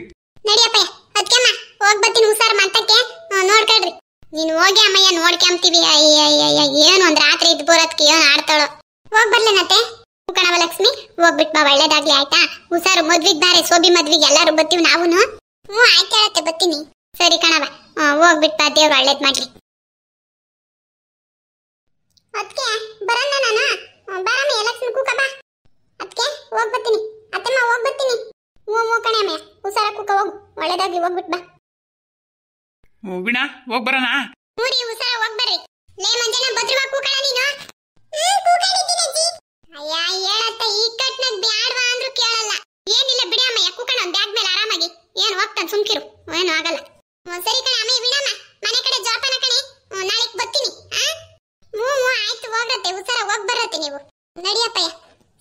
ನಡಿಯಪ್ಪಯ್ಯ, ಅದಕ್ಕೆಮ್ಮ ಹೋಗ್ ಬರ್ತೀನಿ ಹುಷಾರ್ ಮತ್ತಕ್ಕೆ ನೋಡ್ಕೊಳ್ರಿ. ನೀನು ಹೋಗಿ ಅಮ್ಮಯ್ಯ ನೋಡ್ಕೊಂತೀವಿ. ಅಯ್ಯ ಏನು ಒಂದ್ ರಾತ್ರಿ ಇದ್ ಬರೋದಕ್ಕೆ ಏನು ಆಡ್ತಾಳೋ. ಹೋಗ್ ಬರ್ಲೇನತ್ತೆ? ಹೂಕಣವ ಲಕ್ಷ್ಮಿ, ಹೋಗ್ಬಿಟ್ ಬಾ, ಒಳ್ಳೇದಾಗ್ಲಿ ಆಯ್ತಾ. ಹುಷಾರು, ಮದ್ವಿಗ್ ಬಾರೆ, ಸೋಬಿ ಮದ್ವಿಗೆ ಎಲ್ಲಾರು ಬರ್ತೀವಿ ನಾವುನು. ಆಯ್ತು ಹೇಳತ್ತೆ, ಬರ್ತೀನಿ. ಸರಿ ಕಣವ, ಹೋಗ್ಬಿಟ್ ಬಾ, ದೇವ್ರು ಒಳ್ಳೇದ್ ಮಾಡ್ಲಿ. ಅದಕ್ಕೆ ಬರಲ್ಲ ನಾನು, ಬರಮ್ಮ ಲಕ್ಷ್ಮಿ ಕೂಕ ಬಾ. ಅದಕ್ಕೆ ಹೋಗ್ ಬರ್ತೀನಿ ಅತ್ತಮ್ಮ, ಹೋಗ್ ಬರ್ತೀನಿ. ಕಣಮ್ಮ ಹುಷಾರ ಕೂಕ, ಹೋಗು, ಒಳ್ಳೇದಾಗಿ ಹೋಗ್ಬಿಟ್ ಬಾ. ವೀಣಾ ಹೋಗ್ ಬರೋಣ? ಮೂರಿ ಹುಷಾರ ಹೋಗ್ ಬರ್ರಿ. ಲೇ ಮಂಜನ ಭದ್ರವಾ ಕೂಕಣ ನೀನು? ಅಯ್ಯ ಹೇಳತ್ತ, ಈ ಕಟ್ನಾಗ ಬ್ಯಾಡ್ವಾ ಅಂದ್ರೂ ಕೇಳಲ್ಲ. ಏನಿಲ್ಲ ಬಿಡಿ ಅಮ್ಮಯ್ಯ, ಕೂಕಣ ಬ್ಯಾಗ್ ಮೇಲೆ ಆರಾಮಾಗಿ. ಏನು ಹೋಗ್ತಾನೆ ಸುಮ್ಕಿರು, ಏನು ಆಗಲ್ಲ. ಸರಿ ಕಣ ಅಮ್ಮಯ್ಯ, ಬಿಡಮ್ಮ ಮನೆ ಕಡೆ ಜೋಪಾನ ಕಣೆ, ನಾಳೆಗ್ ಬರ್ತೀನಿ. ಆಯ್ತು ಹೋಗತ್ತೆ, ಹುಷಾರ ಹೋಗ್ ಬರತ್ತೆ ನೀವು. ನಡಿಯಪ್ಪಯ್ಯ.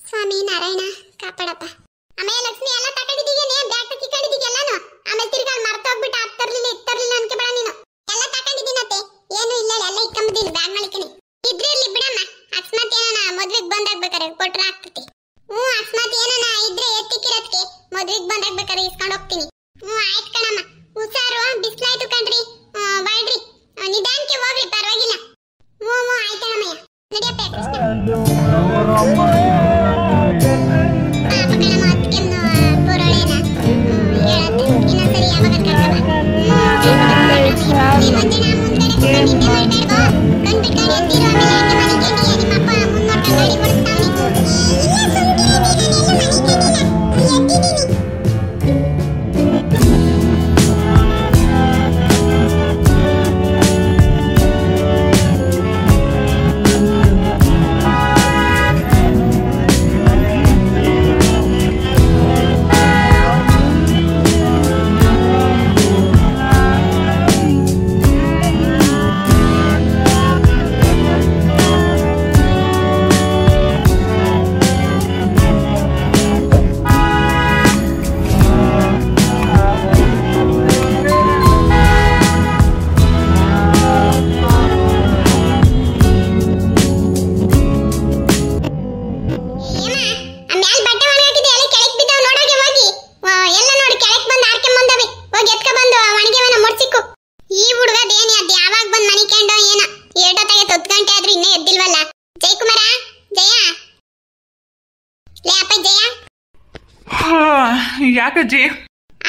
ಸ್ವಾಮಿ ನಾರಾಯಣ ಕಾಪಾಡಪ್ಪ. ಆಮೇಲೆ ಲಕ್ಷ್ಮಿ ಎಲ್ಲ ತಗೊಂಡಿದ್ದೀಯೇನೆ, ಬ್ಯಾಗ್ ತಕ್ಕಿಕೊಂಡಿದ್ದೀಯ ಎಲ್ಲಾನು. ಆಮೇಲೆ ತಿರ್ಗಾ ಮರ್ತೋಗ್ಬಿಟ್ಟು ಅದ್ ತರ್ಲಿಲ್ಲ ಇದ್ ತರ್ಲಿಲ್ಲ ಅನ್ಕೆ ಬೇಡ ನೀನು. ಎಲ್ಲ ತಗೊಂಡಿದ್ದೀನತ್ತೆ, ಏನು ಇಲ್ಲ ಎಲ್ಲ ಇಟ್ಕೊಂಬಿದ್ದೀನಿ ಬ್ಯಾಗ್ ಮಾಡಿಕಣಿ. ಇದ್ರೆ ಇರ್ಲಿ ಬಿಡಮ್ಮ, ಅಕಸ್ಮಾತ್ ಏನಾನ ಮದ್ವೆಗ್ ಬಂದಾಗ್ಬೇಕಾರೆ ಕೊಟ್ರ ಆಗ್ತತಿ. ಅಕಸ್ಮಾತ್ ಏನಾನ ಇದ್ರೆ ಎತ್ತಿಕ್ಕಿರತ್ಕೆ ಮದ್ವೆಗ್ ಬಂದಾಗ್ಬೇಕಾರೆ ಇಸ್ಕೊಂಡ್ ಹೋಗ್ತೀನಿ. ಆಯ್ತು ಕಣಮ್ಮ, ಹುಷಾರು, ಬಿಸ್ಲಾಯ್ತು ಕಣ್ರಿ, ಬಾಳ್ರಿ, ನಿಧಾನಕ್ಕೆ ಹೋಗ್ರಿ, ಪರವಾಗಿಲ್ಲ. ಆಯ್ತಣ್ಣಮ್ಮಯ್ಯ, ನಡಿಯಪ್ಪ ಯಾಕಜ್ಜಿ?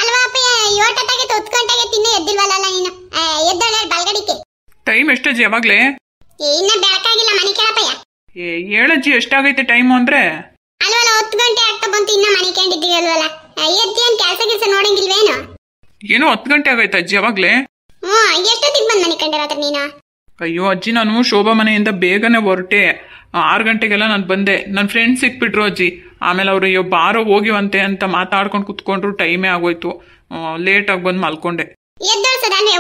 ಅಲ್ವಾ ಅಪ್ಪಯ್ಯ, 7 ಗಂಟೆಗೆ 10 ಗಂಟೆಗೆ ತಿನ್ನ ಎದ್ದಿಲ್ವಲ್ಲ ನೀನು? ಎದ್ದಳೆ ಬಲ್ಗಡಿಕೆ. ಟೈಮ್ ಎಷ್ಟಜ್ಜಿ ಯಾವಾಗ್ಲೇ? ಇನ್ನ ಬೆಳಕಾಗಿಲ್ಲ ಮನೆ ಕೇಳಪ್ಪಯ್ಯ. ಹೇಳಜ್ಜಿ ಎಷ್ಟಾಗೈತೆ ಟೈಮು ಅಂದ್ರೆ? ಅಲ್ವಲ್ಲ 10 ಗಂಟೆ ಆಗ್ತಾ ಬಂತು, ಇನ್ನ ಮನೆ ಕೇಳಿದ್ದೀವಿ ಅಲ್ವಲ್ಲ. ಎದ್ದಿ ಏನ್ ಕೆಲಸ ನೋಡಂಗಿಲ್ವೇನು? ಏನು 10 ಗಂಟೆ ಆಗೈತೆ ಅಜ್ಜಿ ಯಾವಾಗ್ಲೇ? ಎಷ್ಟೊತ್ತಿಗೆ ಬಂದ್ ಮನೆ ಕಂಡಿರತ್ರ ನೀನು? ಅಯ್ಯೋ ಅಜ್ಜಿ, ನಾನು ಶೋಭಾ ಮನೆಯಿಂದ ಬೇಗನೆ ಹೊರಟೆ. 6 ಗಂಟೆಗೆಲ್ಲ ನಾನು ಬಂದೆ. ನನ್ನ ಫ್ರೆಂಡ್ಸ್ ಸಿಕ್ಬಿಟ್ರು ಅಜ್ಜಿ. ಆಮೇಲೆ ಅವರು ಅಯ್ಯೋ ಬಾರೋ ಹೋಗಿವಂತೆ ಅಂತ ಮಾತಾಡ್ಕೊಂಡು ಕುತ್ಕೊಂಡ್ರು, ಟೈಮೇ ಆಗೋಯ್ತು. ಲೇಟಾಗಿ ಬಂದು ಮಲ್ಕೊಂಡೆ.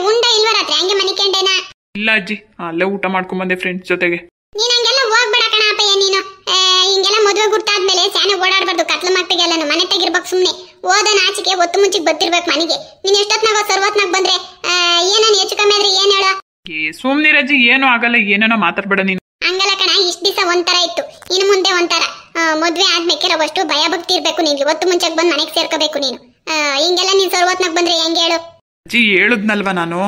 ಉಂಡೆ ಇಲ್ವ ರಾತ್ರಿ? ಹಂಗೆ ಮನೆ ಕಂಡೇನಾ? ಇಲ್ಲ ಅಜ್ಜಿ, ಅಲ್ಲೇ ಊಟ ಮಾಡ್ಕೊಂಡ್ ಬಂದೆ ಫ್ರೆಂಡ್ಸ್ ಜೊತೆಗೆ. ನೀನ್ ಹಂಗೆಲ್ಲ ಹೋಗ್ಬೇಡ ಕಣ ಅಪ್ಪಯ್ಯ ನೀನು. ಹಿಂಗೆಲ್ಲ ಮದುವೆ ಗುರ್ತಾದ್ಮೇಲೆ ಸ್ಯಾನೆ ಓಡಾಡ್ಬಾರ್ದು. ಕತ್ಲ ಮಟ್ಟಿಗೆಲ್ಲ ಮನೆ ತೆಗಿರ್ಬೇಕು ಸುಮ್ನೆ. ಓದ ನಾಚಿಕೆ ಒತ್ತು ಮುಂಚಿಗೆ ಬರ್ತಿರ್ಬೇಕು ಮನೆಗೆ. ನೀನ್ ಎಷ್ಟೊತ್ನಾಗ ಸರ್ವತ್ನಾಗ ಬಂದ್ರೆ ಏನೇನು ಹೆಚ್ಚು ಕಮ್ಮಿ ಆದ್ರೆ ಏನ್ ಹೇಳ? ಸುಮ್ನಿರಜ್ಜಿ, ಏನೂ ಆಗಲ್ಲ, ಏನೇನೋ ಮಾತಾಡ್ಬೇಡ ನೀನು. ಹಂಗಲ್ಲ ಕಣ, ಇಷ್ಟ ದಿವಸ ಒಂಥರ ಇತ್ತು, ಇನ್ನು ಮುಂದೆ ಒಂಥರ. ಮದ್ವೆ ಆದ್ಮೇಕಿರೋವಷ್ಟು ಭಯ ಭಕ್ತಿ ಇರ್ಬೇಕು ನಿನ್ಗೆ. ಒತ್ತು ಮುಂಚೆಗೆ ಬಂದು ಮನೆಗೆ ಸೇರ್ಕೋಬೇಕು ನೀನು. ಹಿಂಗೆಲ್ಲ ನೀನ್ ಸರ್ವತ್ನಾಗ ಬಂದ್ರೆ ಹೆಂಗೆ ಹೇಳು? ಅಜ್ಜಿ ಹೇಳುದ್ನಲ್ವಾ, ನಾನು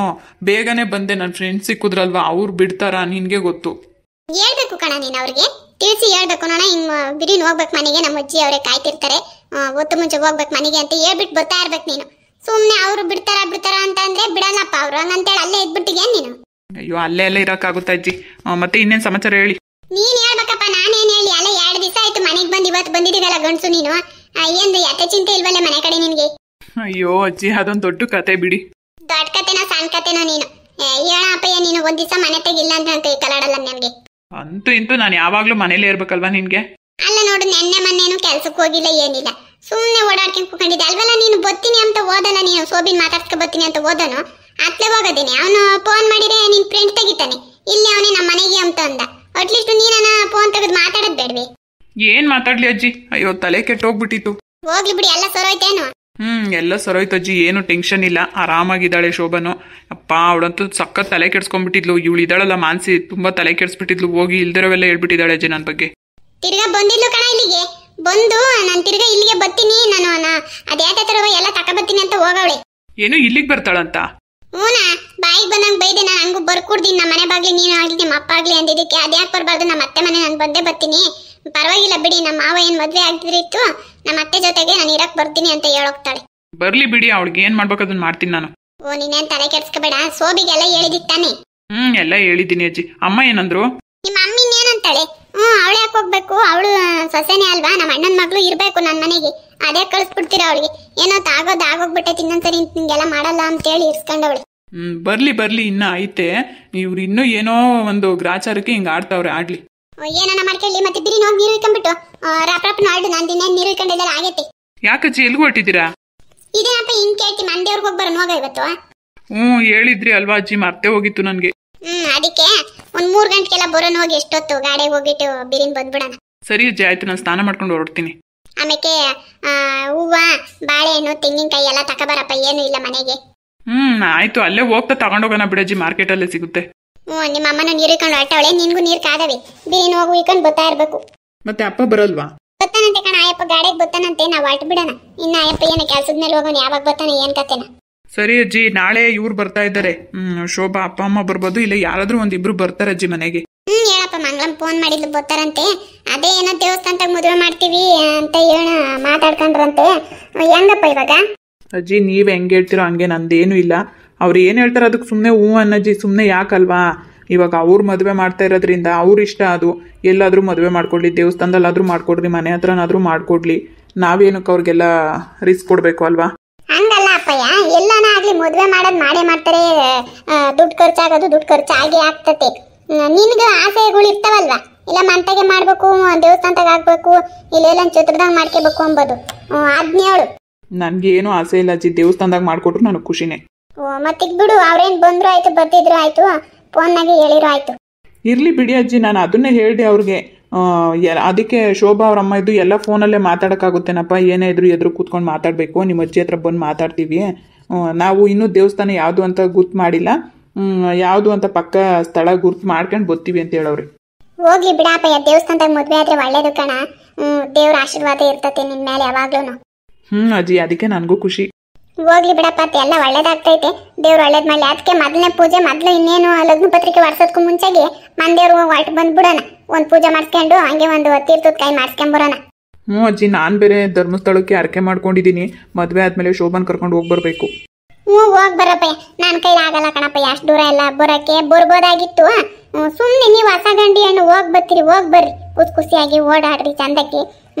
ಬೇಗನೆ ಬಂದೆ. ನನ್ನ ಫ್ರೆಂಡ್ಸ್ ಸಿಕ್ಕುದ್ರಲ್ವಾ, ಅವ್ರು ಬಿಡ್ತಾರ ನಿನ್ಗೆ ಗೊತ್ತು. ಹೇಳ್ಬೇಕು ಕಣ ನೀನ್ ಅವ್ರಿಗೆ, ತಿಳಿಸಿ ಹೇಳ್ಬೇಕು. ನೋಡ ಹಿಂಗ್ ಬಿರಿನ್ ಹೋಗ್ಬೇಕು ಮನೆಗೆ, ನಮ್ಮ ಅಜ್ಜಿ ಅವರೇ ಕಾಯ್ತಿರ್ತಾರೆ, ಒತ್ತು ಮುಂಚೆ ಹೋಗ್ಬೇಕು ಮನೆಗೆ ಅಂತ ಹೇಳ್ಬಿಟ್ಟು ಬರ್ತಾ ಇರ್ಬೇಕು ನೀನು. ಸುಮ್ನೆ ಅವ್ರು ಬಿಡ್ತಾರ ಅಂತ ಅಂದ್ರೆ ಬಿಡಲ್ಲಪ್ಪ ಅವ್ರು, ಹಂಗಂತೇಳಿ ಅಲ್ಲೇ ಇದ್ಬಿಟ್ಟಿಗೆ ನೀನು. ಅಯ್ಯೋ, ಅಲ್ಲೇ ಇರಕ್ಕಾಗುತ್ತಾ ಅಜ್ಜಿ? ಮತ್ತೆ ಇನ್ನೇನ್ ಸಮಾಚಾರ ಹೇಳಿ? ನೀನ್ ಹೇಳ್ಬೇಕಪ್ಪ, ನಾನ್ ಗಂಡ್ಸು ನೀನು ಏನ್ ಯಾಕೆ ಚಿಂತೆ ಇಲ್ವಲ್ಲ ಮನೆ ಕಡೆ ನಿನ್ಗೆ? ಅಯ್ಯೋ ಅಜ್ಜಿ ಅದೊಂದು ದೊಡ್ಡ ಕತೆ ಬಿಡಿ. ದೊಡ್ಡ ಕತೆನೋ ಸಣ್ಣ ಕತೆನೋ ನೀನು ಹೇಳ ಅಪ್ಪಯ್ಯ, ನೀನು ಒಂದ್ ದಿವಸ ಮನೆ ತೆಗಿಲ್ಲ ಅಂತ ನಾನು ಕೈ ಕಲಾಡಲ್ಲ ನನ್ಗೆ. ಅಂತೂ ಇಂತೂ ನಾನು ಯಾವಾಗ್ಲೂ ಮನೇಲೇ ಇರ್ಬೇಕಲ್ವಾ ನಿನ್ಗೆ? ಅಲ್ಲ ನೋಡು, ನೆನ್ನೆ ಮೊನ್ನೇನು ಕೆಲ್ಸಕ್ಕೆ ಹೋಗಿಲ್ಲ ಏನಿಲ್ಲ, ಸುಮ್ನೆ ಓಡಾಡ್ಕೊಂಡ್ ಕೂಕೊಂಡಿದ್ದೆ ಅಲ್ವಲ್ಲ. ನೀನು ಬತ್ತೀನಿ ಅಂತ ಓದಲ್ಲ, ನೀನು ಸೋಬಿನ್ ಮಾತಾಡ್ಸ್ಕೊ ಬತ್ತೀನಿ ಅಂತ ಓದನು ಅತ್ಲೆ ಹೋಗೋದೇನೆ. ಅವನು ಫೋನ್ ಮಾಡಿದ್ರೆ ನಿನ್ ಫ್ರೆಂಡ್ ತೆಗಿತಾನೆ, ಇಲ್ಲಿ ಅವನೇ ನಮ್ಮ ಮನೆಗೆ ಅಂತ ಅಂದ. ಅಟ್ಲೀಸ್ಟ್ ನೀನ ಫೋನ್ ತೆಗೆದು ಮಾತಾಡೋದ್ ಬೇಡ್ವಿ? ಏನ್ ಮಾತಾಡ್ಲಿ ಅಜ್ಜಿ, ಅಯ್ಯೋ ತಲೆ ಕೆಟ್ಟೋಗ್ಬಿಟ್ಟಿತ್ತು. ಹೋಗ್ಲಿ ಬಿಡಿ, ಎಲ್ಲ ಸರೋಯ್ತೇನು? ಎಲ್ಲ ಸರೋಯ್ತು ಅಜ್ಜಿ, ಏನು ಟೆನ್ಷನ್ ಇಲ್ಲ, ಆರಾಮಾಗಿದ್ದಾಳೆ ಶೋಭನು. ಅಪ್ಪ ಅವಳಂತೂ ಸಖತ್ ತಲೆ ಕೆಡ್ಸ್ಕೊಂಡ್ಬಿಟ್ಟಿದ್ಲು. ಇವಳು ಇದ್ದಾಳಲ್ಲ ಮಾನ್ಸಿ, ತುಂಬಾ ತಲೆ ಕೆಡ್ಸ್ಬಿಟ್ಟಿದ್ಲು. ಹೋಗಿ ಇಲ್ದಿರೋವೆಲ್ಲ ಹೇಳ್ಬಿಟ್ಟಿದ್ದಾಳೆ ಅಜ್ಜಿ ನನ್ನ ಬಗ್ಗೆ. ತಿರ್ಗಾ ಬಂದಿದ್ಲು ಕಣ ಇಲ್ಲಿಗೆ, ಬಂದು ನಾನು ತಿರ್ಗಾ ಇಲ್ಲಿಗೆ ಬರ್ತೀನಿ, ನಾನು ಅದ್ಯಾಕೆ ತರ ಎಲ್ಲ ತಕೊಬತ್ತೀನಿ ಅಂತ ಹೋಗವಳೆ. ಏನು ಇಲ್ಲಿಗೆ ಬರ್ತಾಳಂತ? ಹೂನಾ, ಬಾಯಿಗೆ ಬಂದಂಗ್ ಬೈದೆ. ನಾನು ಹಂಗು ಬರ್ಕೊಡ್ತೀನಿ, ನಮ್ಮ ಮನೆ ಬಾಗ್ಲಿ ನೀನು ಆಗ್ಲಿ ನಿಮ್ಮ ಅಪ್ಪ ಆಗ್ಲಿ ಅಂದಿದ್ದಕ್ಕೆ. ಅದ್ಯಾಕೆ ಬರ್ಬಾರ್ದು, ನಮ್ಮ ಅತ್ತೆ ಮನೆ ನಾನು ಬಂದೇ ಬರ್ತೀನಿ, ಪರವಾಗಿಲ್ಲ ಬಿಡಿ, ನಮ್ಮ ಮಾವ ಏನ್ ಮದ್ವೆ ಆಗ್ತಿದ್ರಿತ್ತು, ನಮ್ಮ ಅತ್ತೆ ಜೊತೆಗೆ ನಾನು ಇರಕ್ ಬರ್ತೀನಿ ಅಂತ ಹೇಳೋಗ್ತಾಳೆ. ಬರ್ಲಿ ಬಿಡಿ, ಅವಳಿಗೆ ಏನ್ ಮಾಡ್ಬೇಕು ಅದನ್ನ ಮಾಡ್ತೀನಿ ನಾನು. ಓ ನೀನೇನ್ ತಲೆ ಕೆಡ್ಸ್ಕೊಬೇಡ, ಸೋಬಿಗೆಲ್ಲ ಹೇಳಿದಿತ್ತಾನೆ? ಎಲ್ಲ ಹೇಳಿದ್ದೀನಿ ಅಜ್ಜಿ. ಅಮ್ಮ ಏನಂದ್ರು? ನಿಮ್ಮ ಅಮ್ಮಿ ಏನಂತಾಳೆ? ಅವಳು ಯಾಕೆ ಹೋಗ್ಬೇಕು, ಅವಳು ಸೊಸೆನೇ ಅಲ್ವಾ, ನಮ್ಮ ಅಣ್ಣನ ಮಗಳು ಇರ್ಬೇಕು ನನ್ನ ಮನೆಗೆ, ಅದೇ ಕಳಿಸ್ಬಿಡ್ತೀರ ಅವಳಿಗೆ. ಏನೋ ಆಗೋಗ್ಬಿಟ್ಟೈತಿ, ಇನ್ನೊಂದ್ಸರಿ ನಿಂಗೆಲ್ಲ ಮಾಡಲ್ಲ ಅಂತೇಳಿ ಇರ್ಸ್ಕೊಂಡವಳು. ಬರ್ಲಿ ಬರ್ಲಿ, ಇನ್ನ ಐತೆ. ಇವ್ರು ಇನ್ನೂ ಏನೋ ಒಂದು ಗ್ರಾಚಾರಕ್ಕೆ ಹಿಂಗ ಆಡ್ತಾವ್ರೆ, ಆಡ್ಲಿ. ಏನನ್ನ ಮಾಡ್ಕೊಳ್ಳಿ, ಮತ್ತೆ ಬಿರಿ ಹೋಗಿ ನೀರು ಇಟ್ಕೊಂಡ್ಬಿಟ್ಟು ರಾಪ್ರಾಪ್ ನಾಡು ನಾನು ದಿನ ನೀರು ಇಟ್ಕೊಂಡಿದ್ದೆಲ್ಲ ಆಗೈತಿ. ಯಾಕಜ್ಜಿ ಎಲ್ಗೂ ಹೊಟ್ಟಿದ್ದೀರಾ? ಇದೇನಪ್ಪ ಹಿಂಗ್ ಕೇಳ್ತಿ, ಮಂದೇವ್ರಿಗೆ ಹೋಗಿ ಬರೋಣ ಹೋಗ ಇವತ್ತು. ಹೇಳಿದ್ರಿ ಅಲ್ವಾ ಅಜ್ಜಿ, ಮರ್ತೇ ಹೋಗಿತ್ತು ನನ್ಗೆ. ಅದಕ್ಕೆ ಒಂದ್ 3 ಗಂಟೆಗೆಲ್ಲ ಬರೋಣ, ಹೋಗಿ ಎಷ್ಟೊತ್ತು ಗಾಡಿಗೆ ಹೋಗಿಟ್ಟು ಬಿರಿನ್ ಬಂದ್ಬಿಡೋಣ. ಸರಿ ಅಜ್ಜಿ, ಆಯ್ತು, ನಾನು ಸ್ನಾನ ಮಾಡ್ಕೊಂಡು ಹೊರಡ್ತೀನಿ. ಆಮೇಲೆ ಹೂವ ಬಾಳೆಹಣ್ಣು ತೆಂಗಿನಕಾಯಿ ಎಲ್ಲ ತಕೊಬರಪ್ಪ, ಏನು ಇಲ್ಲ ಮನೆಗೆ. ಆಯ್ತು, ಅಲ್ಲೇ ಹೋಗ್ತಾ ತಗೊಂಡೋಗೋಣ ಬಿಡಜ್ಜಿ, ಮಾರ್ಕೆಟ್ ಅಲ್ಲೇ ಸಿಗುತ್ತೆ. ನಿಮ್ಮ ಅಮ್ಮನ ನೀರು ಇಟ್ಕೊಂಡು ಹೊರಟವಳೆ, ನಿನ್ಗೂ ನೀರ್ ಕಾದವೆ, ಬಿರಿನ್ ಹೋಗು ಇಟ್ಕೊಂಡು ಬರ್ತಾ ಇರ್ಬೇಕು. ಮತ್ತೆ ಅಪ್ಪ ಬರಲ್ವಾ? ಬರ್ತಾನಂತೆ ಕಣ, ಆಯಪ್ಪ ಗಾಡಿಗೆ ಬರ್ತಾನಂತೆ, ನಾವ್ ಹೊರಟು ಬಿಡೋಣ. ಇನ್ನ ಆಯಪ್ಪ ಏನ ಕೆಲ್ಸದ ಮೇಲೆ ಹೋಗೋಣ, ಯಾವಾಗ ಬರ್ತಾನೆ ಏನ್ ಕತೆನ. ಸರಿ ಅಜ್ಜಿ, ನಾಳೆ ಇವ್ರು ಬರ್ತಾ ಇದ್ದಾರೆ. ಶೋಭಾ ಅಪ್ಪ ಅಮ್ಮ ಬರ್ಬೋದು, ಇಲ್ಲ ಯಾರಾದ್ರೂ ಒಂದಿಬ್ರು ಬರ್ತಾರೆ ಅಜ್ಜಿ ಮನೆಗೆ. ಹೇಳಪ್ಪ, ಮಂಗಳಂ ಫೋನ್ ಮಾಡಿದ್ಲು ಬರ್ತಾರಂತೆ. ಅದೇ ಏನೋ ದೇವಸ್ಥಾನದಾಗ ಮದುವೆ ಮಾಡ್ತೀವಿ ಅಂತ ಹೇಳ ಮಾತಾಡ್ಕೊಂಡ್ರಂತೆ. ಹೆಂಗಪ್ಪ ಇವಾಗ? ಅಜ್ಜಿ ನೀವ್ ಹೆಂಗ್ ಹೇಳ್ತಿರೋ ಹಂಗೆ, ನಂದೇನು ಇಲ್ಲ. ಅವ್ರು ಏನ್ ಹೇಳ್ತಾರ ಅದಕ್ಕೆ ಸುಮ್ನೆ ಅನ್ನಜ್ಜಿ, ಸುಮ್ನೆ ಯಾಕಲ್ವಾ? ಇವಾಗ ಅವ್ರು ಮದುವೆ ಮಾಡ್ತಾ ಇರೋದ್ರಿಂದ ಅವ್ರ ಇಷ್ಟ, ಅದು ಎಲ್ಲಾದ್ರೂ ಮದುವೆ ಮಾಡ್ಕೊಡ್ಲಿ, ದೇವಸ್ಥಾನದಲ್ಲಾದ್ರೂ ಮಾಡ್ಕೊಡ್ರಿ, ಮನೆ ಹತ್ರನಾದ್ರೂ ಮಾಡ್ಕೊಡ್ಲಿ, ನಾವೇನಕ್ಕೆ ಅವ್ರಿಗೆಲ್ಲ ರಿಸ್ಕ್ ಕೊಡ್ಬೇಕು ಅಲ್ವಾ? ಹಂಗಲ್ಲ ಅಪ್ಪಯ್ಯ, ಎಲ್ಲಾನ ಆಗ್ಲಿ ಮದುವೆ ಮಾಡೋದ್ ಮಾಡೇ ಮಾಡ್ತಾರೆ. ದುಡ್ಡು ಖರ್ಚಾಗೋದು ದುಡ್ಡು ಖರ್ಚಾಗಿ ಆಗ್ತತೆ. ನಿನ್ಗ ಆಸೆಗಳು ಇರ್ತಾವಲ್ವಾ, ಇಲ್ಲ ಮಂಟಗೆ ಮಾಡ್ಬೇಕು, ದೇವಸ್ಥಾನದಾಗ ಆಗ್ಬೇಕು, ಇಲ್ಲೆಲ್ಲ ಚಿತ್ರದಾಗ ಮಾಡ್ಕೋಬೇಕು ಅಂಬೋದು, ಅದ್ನೇಳು. ನನ್ಗೆ ಏನೂ ಆಸೆ ಇಲ್ಲ ಅಜ್ಜಿ, ದೇವಸ್ಥಾನದಾಗ ಮಾಡ್ಕೊಟ್ರು ನನಗೆ ಖುಷಿನೇ. ಮತ್ತಿಗ್ ಬಿಡು, ಅವ್ರೇನ್ ಬಂದ್ರು ಆಯ್ತು, ಬರ್ತಿದ್ರು ಆಯ್ತು, ಫೋನ್ನಾಗೆ ಹೇಳಿರೋ ಆಯ್ತು. ಇರ್ಲಿ ಬಿಡಿ ಅಜ್ಜಿ, ನಾನು ಅದನ್ನೇ ಹೇಳ್ದೆ ಅವ್ರಿಗೆ. ಅದಕ್ಕೆ ಶೋಭಾ ಅವ್ರ ಅಮ್ಮ ಇದ್ದು ಎಲ್ಲ ಫೋನಲ್ಲೇ ಮಾತಾಡೋಕ್ಕಾಗುತ್ತೇನಪ್ಪ, ಏನೇ ಇದ್ರು ಎದುರು ಕೂತ್ಕೊಂಡು ಮಾತಾಡಬೇಕು, ನಿಮ್ಮ ಅಜ್ಜಿ ಹತ್ರ ಬಂದು ಮಾತಾಡ್ತೀವಿ. ನಾವು ಇನ್ನೂ ದೇವಸ್ಥಾನ ಯಾವುದು ಅಂತ ಗುರ್ತು ಮಾಡಿಲ್ಲ, ಯಾವುದು ಅಂತ ಪಕ್ಕ ಸ್ಥಳ ಗುರ್ತು ಮಾಡ್ಕೊಂಡು ಬರ್ತೀವಿ ಅಂತ ಹೇಳವ್ರಿ. ಹೋಗ್ಲಿ ಬಿಡಪ್ಪಯ್ಯ, ದೇವಸ್ಥಾನದಾಗ ಮದ್ವೆ ಆದ್ರೆ ಒಳ್ಳೇದು ಕಣ. ದೇವ್ರ ಆಶೀರ್ವಾದ ಇರ್ತತೆ ನಿನ್ ಮೇಲೆ ಯಾವಾಗ್ಲೂ. ಅಜ್ಜಿ, ಅದಕ್ಕೆ ನನಗೂ ಖುಷಿ. ಹೋಗ್ಲಿ ಬಿಡಪ್ಪ, ಎಲ್ಲ ಒಳ್ಳೇದಾಗ್ತೈತೆ, ದೇವ್ರು ಒಳ್ಳೇದ್ ಮಾಡಿ. ಅದಕ್ಕೆ ಮೊದಲನೇ ಪೂಜೆ, ಮೊದ್ಲು ಇನ್ನೇನು ಲಗ್ನ ಪತ್ರಿಕೆ ವರ್ಷದಕ್ಕೂ ಮುಂಚೆಗೆ ಮಂದೇವ್ರು ಹೊರಟು ಬಂದ್ಬಿಡೋಣ, ಒಂದ್ ಪೂಜೆ ಮಾಡಿಸ್ಕೊಂಡು ಹಂಗೆ ಒಂದು ತೀರ್ಥದ ಕೈ ಮಾಡಿಸ್ಕೊಂಬರೋಣ. ಅಜ್ಜಿ, ನಾನ್ ಬೇರೆ ಧರ್ಮಸ್ಥಳಕ್ಕೆ ಅರಕೆ ಮಾಡ್ಕೊಂಡಿದೀನಿ, ಮದ್ವೆ ಆದ್ಮೇಲೆ ಶೋಭನ್ ಕರ್ಕೊಂಡು ಹೋಗಿ ಬರ್ಬೇಕು. ಹೋಗ್ ಬರಪ್ಪ, ನನ್ ಕೈಲಿ ಆಗಲ್ಲ ಕಣಪ್ಪ, ಅಷ್ಟು ದೂರ ಎಲ್ಲ ಬರೋಕೆ. ಬರ್ಬೋದಾಗಿತ್ತು, ಸುಮ್ನೆ ನೀವು ಹೊಸ ಗಂಡಿ ಹಣ್ಣು ಹೋಗ್ ಬರ್ರಿ, ಖುಷಿಯಾಗಿ ಓಡಾಡ್ರಿ ಚಂದಕ್ಕೆ.